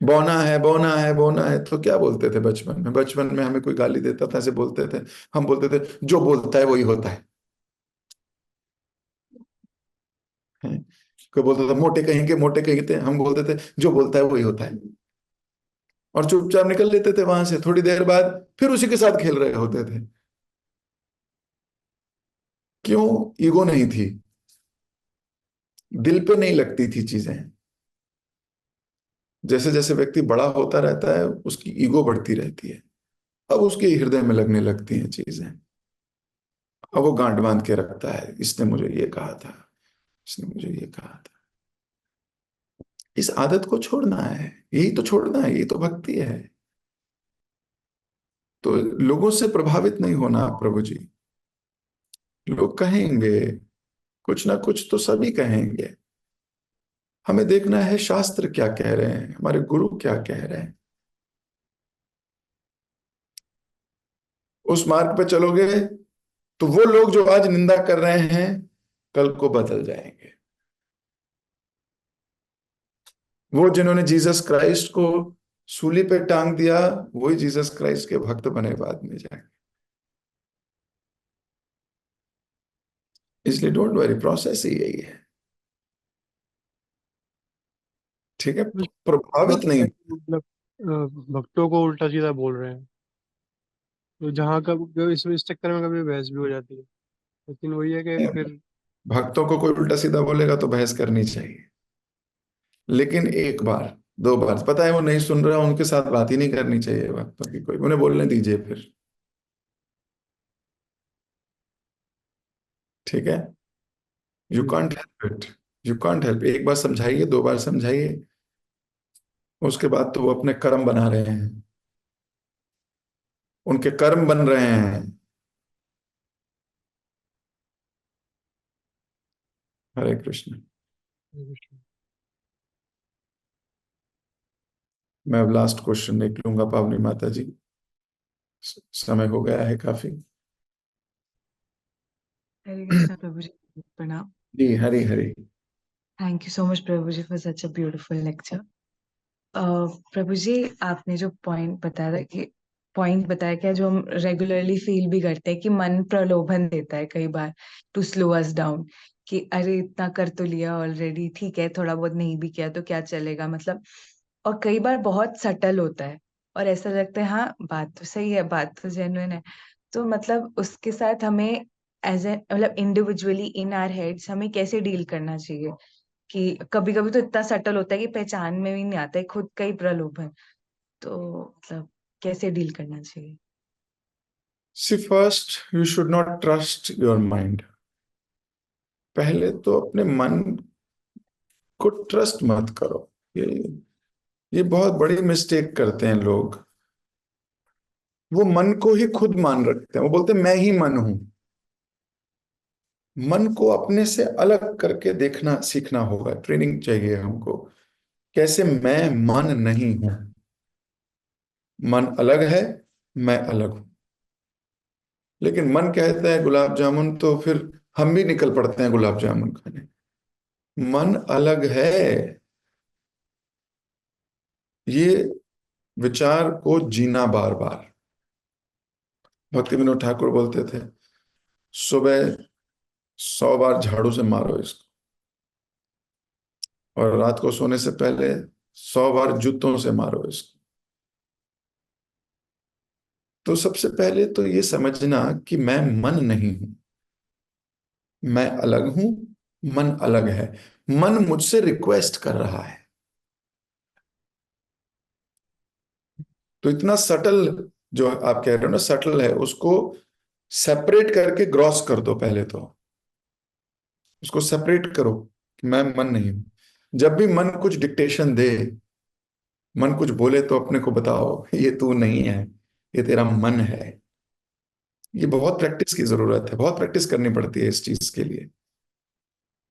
बौना है, बौना है, बौना है, तो क्या बोलते थे बचपन में? बचपन में हमें कोई गाली देता था, ऐसे बोलते थे, हम बोलते थे जो बोलता है वही होता है। हैं? कोई बोलता था मोटे कहीं के, मोटे कहीं थे, हम बोलते थे जो बोलता है वही होता है। और चुपचाप निकल लेते थे वहां से। थोड़ी देर बाद फिर उसी के साथ खेल रहे होते थे। क्यों? ईगो नहीं थी, दिल पे नहीं लगती थी चीजें। जैसे जैसे व्यक्ति बड़ा होता रहता है, उसकी ईगो बढ़ती रहती है। अब उसके हृदय में लगने लगती हैं चीजें। अब वो गांठ बांध के रखता है, इसने मुझे ये कहा था, इसने मुझे ये कहा था। इस आदत को छोड़ना है। यही तो छोड़ना है, यही तो भक्ति है। तो लोगों से प्रभावित नहीं होना प्रभु जी। लोग कहेंगे, कुछ ना कुछ तो सभी कहेंगे। हमें देखना है शास्त्र क्या कह रहे हैं, हमारे गुरु क्या कह रहे हैं। उस मार्ग पे चलोगे तो वो लोग जो आज निंदा कर रहे हैं कल को बदल जाएंगे। वो जिन्होंने जीसस क्राइस्ट को सूली पे टांग दिया वही जीसस क्राइस्ट के भक्त बने बाद में जाएंगे। इसलिए डोंट वरी, प्रोसेस ही यही है। ठीक है, कुछ प्रभावित नहीं। मतलब भक्तों को उल्टा सीधा बोल रहे हैं, तो जहाँ का इस चक्कर में कभी बहस भी हो जाती है। लेकिन वही है कि फिर भक्तों को कोई उल्टा सीधा बोलेगा तो बहस करनी चाहिए, लेकिन एक बार दो बार पता है वो नहीं सुन रहा, उनके साथ बात ही नहीं करनी चाहिए भक्तों की कोई, उन्हें बोलने दीजिए फिर। ठीक है, you can't help it, you can't help. एक बार समझाइए, दो बार समझाइए, उसके बाद तो वो अपने कर्म बना रहे हैं, उनके कर्म बन रहे हैं। हरे कृष्ण। मैं अब लास्ट क्वेश्चन देख लूंगा पावनी माता जी, समय हो गया है काफी। हरे कृष्णा प्रभु जी, प्रणाम। जी Hari Hari. Thank you so much प्रभु जी for such a beautiful lecture. प्रभु जी, आपने जो पॉइंट बताया क्या, जो हम रेगुलरली फील भी करते हैं कि मन प्रलोभन देता है कई बार टू स्लो अस डाउन, कि अरे इतना कर तो लिया ऑलरेडी, ठीक है थोड़ा बहुत नहीं भी किया तो क्या चलेगा, मतलब। और कई बार बहुत सटल होता है और ऐसा लगता है हाँ बात तो सही है, बात तो जेन्युइन है। तो मतलब उसके साथ हमें एज ए मतलब इंडिविजुअली इन आवर हेड्स हमें कैसे डील करना चाहिए, कि कभी कभी तो इतना सटल होता है कि पहचान में भी नहीं आता है खुद का ही प्रलोभन, तो मतलब कैसे डील करना चाहिए। See first you should not trust your mind. पहले तो अपने मन को ट्रस्ट मत करो। ये ये बहुत बड़ी मिस्टेक करते हैं लोग। वो मन को ही खुद मान रखते हैं, वो बोलते हैं मैं ही मन हूं। मन को अपने से अलग करके देखना सीखना होगा, ट्रेनिंग चाहिए हमको। कैसे? मैं मन नहीं हूं, मन अलग है, मैं अलग हूं। लेकिन मन कहता है गुलाब जामुन, तो फिर हम भी निकल पड़ते हैं गुलाब जामुन खाने। मन अलग है। ये विचार को जीना बार बार। भक्ति विनोद ठाकुर बोलते थे, सुबह 100 बार झाड़ू से मारो इसको, और रात को सोने से पहले 100 बार जूतों से मारो इसको। तो सबसे पहले तो ये समझना कि मैं मन नहीं हूं, मैं अलग हूं, मन अलग है। मन मुझसे रिक्वेस्ट कर रहा है। तो इतना सटल जो आप कह रहे हो ना, सटल है, उसको सेपरेट करके ग्रॉस कर दो। पहले तो उसको सेपरेट करो कि मैं मन नहीं हूं। जब भी मन कुछ डिक्टेशन दे, मन कुछ बोले, तो अपने को बताओ ये तू नहीं है, ये तेरा मन है। ये बहुत प्रैक्टिस की जरूरत है, बहुत प्रैक्टिस करनी पड़ती है इस चीज के लिए।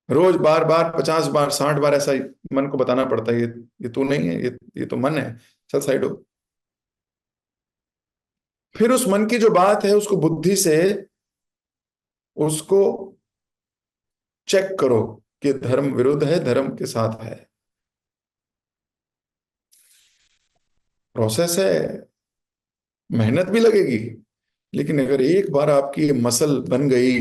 रोज बार बार 50 बार 60 बार ऐसा मन को बताना पड़ता है, ये तू नहीं है, ये तो मन है, चल साइड हो। फिर उस मन की जो बात है उसको बुद्धि से उसको चेक करो कि धर्म विरुद्ध है, धर्म के साथ है। प्रोसेस है, मेहनत भी लगेगी। लेकिन अगर एक बार आपकी ये मसल बन गई,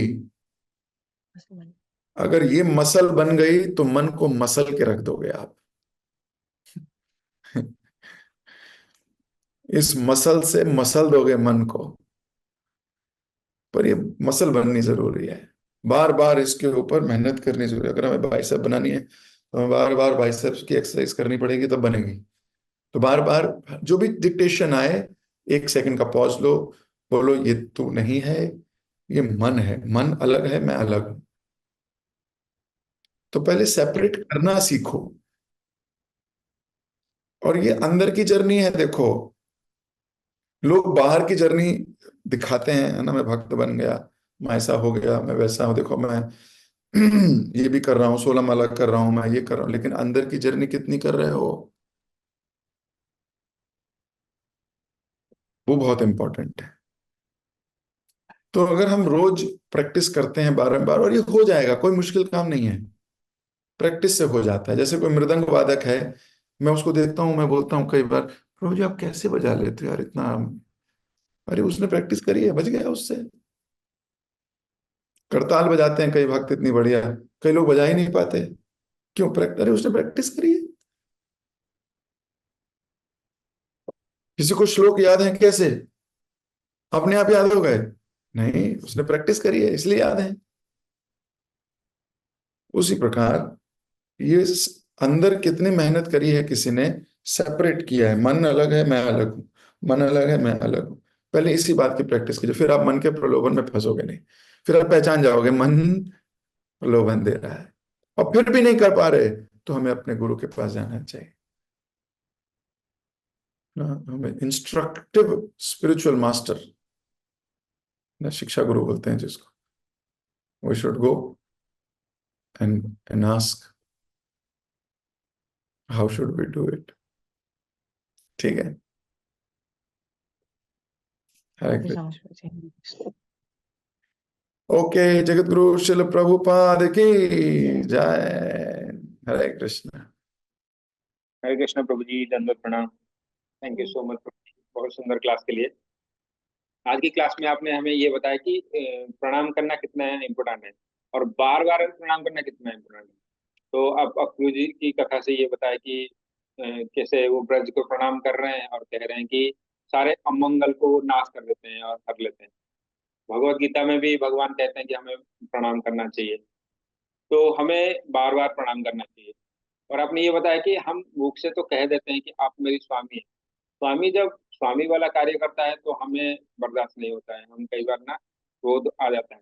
अगर ये मसल बन गई तो मन को मसल के रख दोगे आप। इस मसल से मसल दोगे मन को। पर ये मसल बननी जरूरी है, बार बार इसके ऊपर मेहनत करनी जरूरी है। अगर हमें बाइसेप बनानी है तो हमें बार बार बाइसेप्स की एक्सरसाइज करनी पड़ेगी, तब बनेगी। तो बार बार जो भी डिक्टेशन आए, 1 सेकंड का पॉज लो, बोलो ये तू नहीं है, ये मन है, मन अलग है, मैं अलग हूं। तो पहले सेपरेट करना सीखो। और ये अंदर की जर्नी है। देखो, लोग बाहर की जर्नी दिखाते हैं, है ना, मैं भक्त बन गया, मैं ऐसा हो गया, मैं वैसा हूं, देखो मैं ये भी कर रहा हूँ, 16 माला कर रहा हूँ, मैं ये कर रहा हूँ, लेकिन अंदर की जर्नी कितनी कर रहे हो, वो बहुत इंपॉर्टेंट है। तो अगर हम रोज प्रैक्टिस करते हैं बारंबार, और ये हो जाएगा, कोई मुश्किल काम नहीं है, प्रैक्टिस से हो जाता है। जैसे कोई मृदंग वादक है, मैं उसको देखता हूँ, मैं बोलता हूँ कई बार, प्रभु जी आप कैसे बजा लेते हो यार इतना, अरे उसने प्रैक्टिस करी है, बज गया उससे। करताल बजाते हैं कई भक्त इतनी बढ़िया, कई लोग बजा ही नहीं पाते, क्यों? अरे उसने प्रैक्टिस करी है। किसी को श्लोक याद है कैसे, अपने आप याद हो गए? नहीं, उसने प्रैक्टिस करी है इसलिए याद है। उसी प्रकार ये अंदर कितनी मेहनत करी है किसी ने, सेपरेट किया है, मन अलग है मैं अलग हूं, मन अलग है मैं अलग हूं। पहले इसी बात की प्रैक्टिस कीजिए, फिर आप मन के प्रलोभन में फंसोगे नहीं। फिर आप पहचान जाओगे मन प्रलोभन दे रहा है, और फिर भी नहीं कर पा रहे, तो हमें अपने गुरु के पास जाना चाहिए ना। हमें इंस्ट्रक्टिव स्पिरिचुअल मास्टर ना, शिक्षा गुरु बोलते हैं जिसको, we should go and ask how should we do it. ठीक है, Hare Thank you so Krishna. much, Prabhuji. Okay, जगत गुरु शिल प्रभुपाद की जय। हरे कृष्ण। हरे कृष्ण प्रभु जी, दंडवत प्रणाम। थैंक यू सो मच बहुत सुंदर क्लास के लिए। आज की क्लास में आपने हमें ये बताया कि प्रणाम करना कितना इम्पोर्टेंट है और बार बार प्रणाम करना कितना इम्पोर्टेंट है। तो अब प्रभु जी की कथा से ये बताया कि कैसे वो ब्रज को प्रणाम कर रहे हैं और कह रहे हैं कि सारे अमंगल को नाश कर देते हैं और हर लेते हैं। भगवत गीता में भी भगवान कहते हैं कि हमें प्रणाम करना चाहिए, तो हमें बार बार प्रणाम करना चाहिए। और आपने ये बताया कि हम मुख से तो कह देते हैं कि आप मेरी स्वामी है। स्वामी जब स्वामी वाला कार्य करता है तो हमें बर्दाश्त नहीं होता है, हम कई बार ना क्रोध आ जाता है।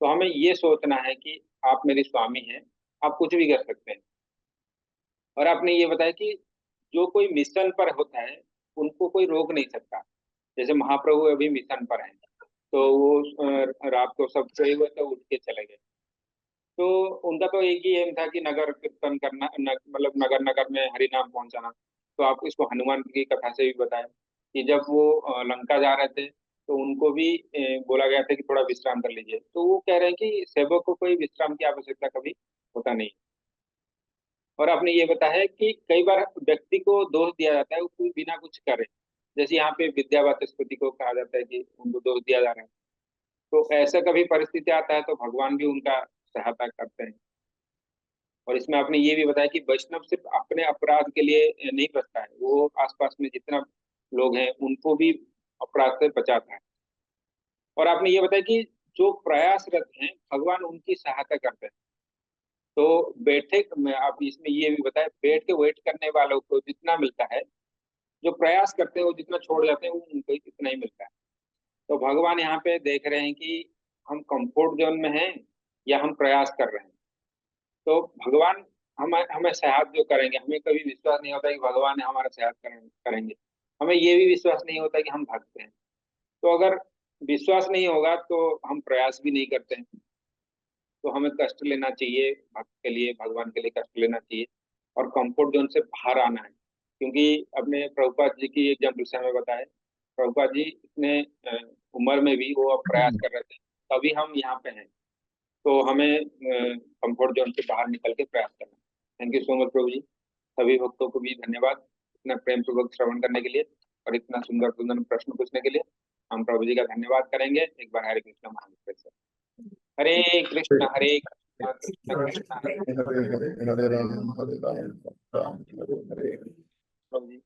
तो हमें ये सोचना है कि आप मेरी स्वामी हैं, आप कुछ भी कर सकते हैं। और आपने ये बताया कि जो कोई मिशन पर होता है उनको कोई रोक नहीं सकता। जैसे महाप्रभु अभी मिशन पर हैं, तो वो रात को सब सोए हुए तो उठ के चले गए। तो उनका तो एक ही एम था कि नगर कीर्तन करना, मतलब नगर नगर में हरि नाम पहुंचाना। तो आप इसको हनुमान की कथा से भी बताएं कि जब वो लंका जा रहे थे तो उनको भी बोला गया था कि थोड़ा विश्राम कर लीजिए, तो वो कह रहे हैं कि सेवक को कोई विश्राम की आवश्यकता कभी होता नहीं। और आपने ये बताया है कि कई बार व्यक्ति को दोष दिया जाता है वो बिना कुछ करे। जैसे यहाँ पे विद्या वाचस्पति को कहा जाता है कि उनको दोष दिया जा रहा है, तो ऐसा कभी परिस्थिति आता है तो भगवान भी उनका सहायता करते हैं। और इसमें आपने ये भी बताया कि वैष्णव सिर्फ अपने अपराध के लिए नहीं बचता है, वो आसपास में जितना लोग हैं उनको भी अपराध से बचाता है। और आपने ये बताया कि जो प्रयासरत हैं भगवान उनकी सहायता करते हैं। तो बैठे में आप इसमें ये भी बताया, बैठ के वेट करने वालों को जितना मिलता है, जो प्रयास करते हैं वो जितना छोड़ जाते हैं वो उनको इतना ही मिलता है। तो भगवान यहाँ पे देख रहे हैं कि हम कंफर्ट जोन में हैं या हम प्रयास कर रहे हैं। तो भगवान हम हमें सहायता जो करेंगे, हमें कभी विश्वास नहीं होता कि भगवान हमारा सहायता करेंगे। हमें ये भी विश्वास नहीं होता कि हम भक्त हैं। तो अगर विश्वास नहीं होगा तो हम प्रयास भी नहीं करते हैं। तो हमें कष्ट लेना चाहिए भक्त के लिए, भगवान के लिए कष्ट लेना चाहिए और कंफर्ट जोन से बाहर आना है। क्योंकि अपने प्रभुपाद जी की एग्जाम्पल से हमें बताया, प्रभुपाद जी इतने उम्र में भी वो अब प्रयास कर रहे थे, तभी हम यहाँ पे हैं। तो हमें कंफर्ट जोन से बाहर निकल के प्रयास करना। थैंक यू सो मच प्रभु जी। सभी भक्तों को भी धन्यवाद इतना प्रेम पूर्वक श्रवण करने के लिए और इतना सुंदर सुंदर प्रश्न पूछने के लिए। हम प्रभु जी का धन्यवाद करेंगे एक बार हरे कृष्ण महामंत्र से। हरे कृष्ण कृष्ण कृष्ण हरे हरे हरे हरे राम हरे राम राम हरे हरे। प्रभु जी।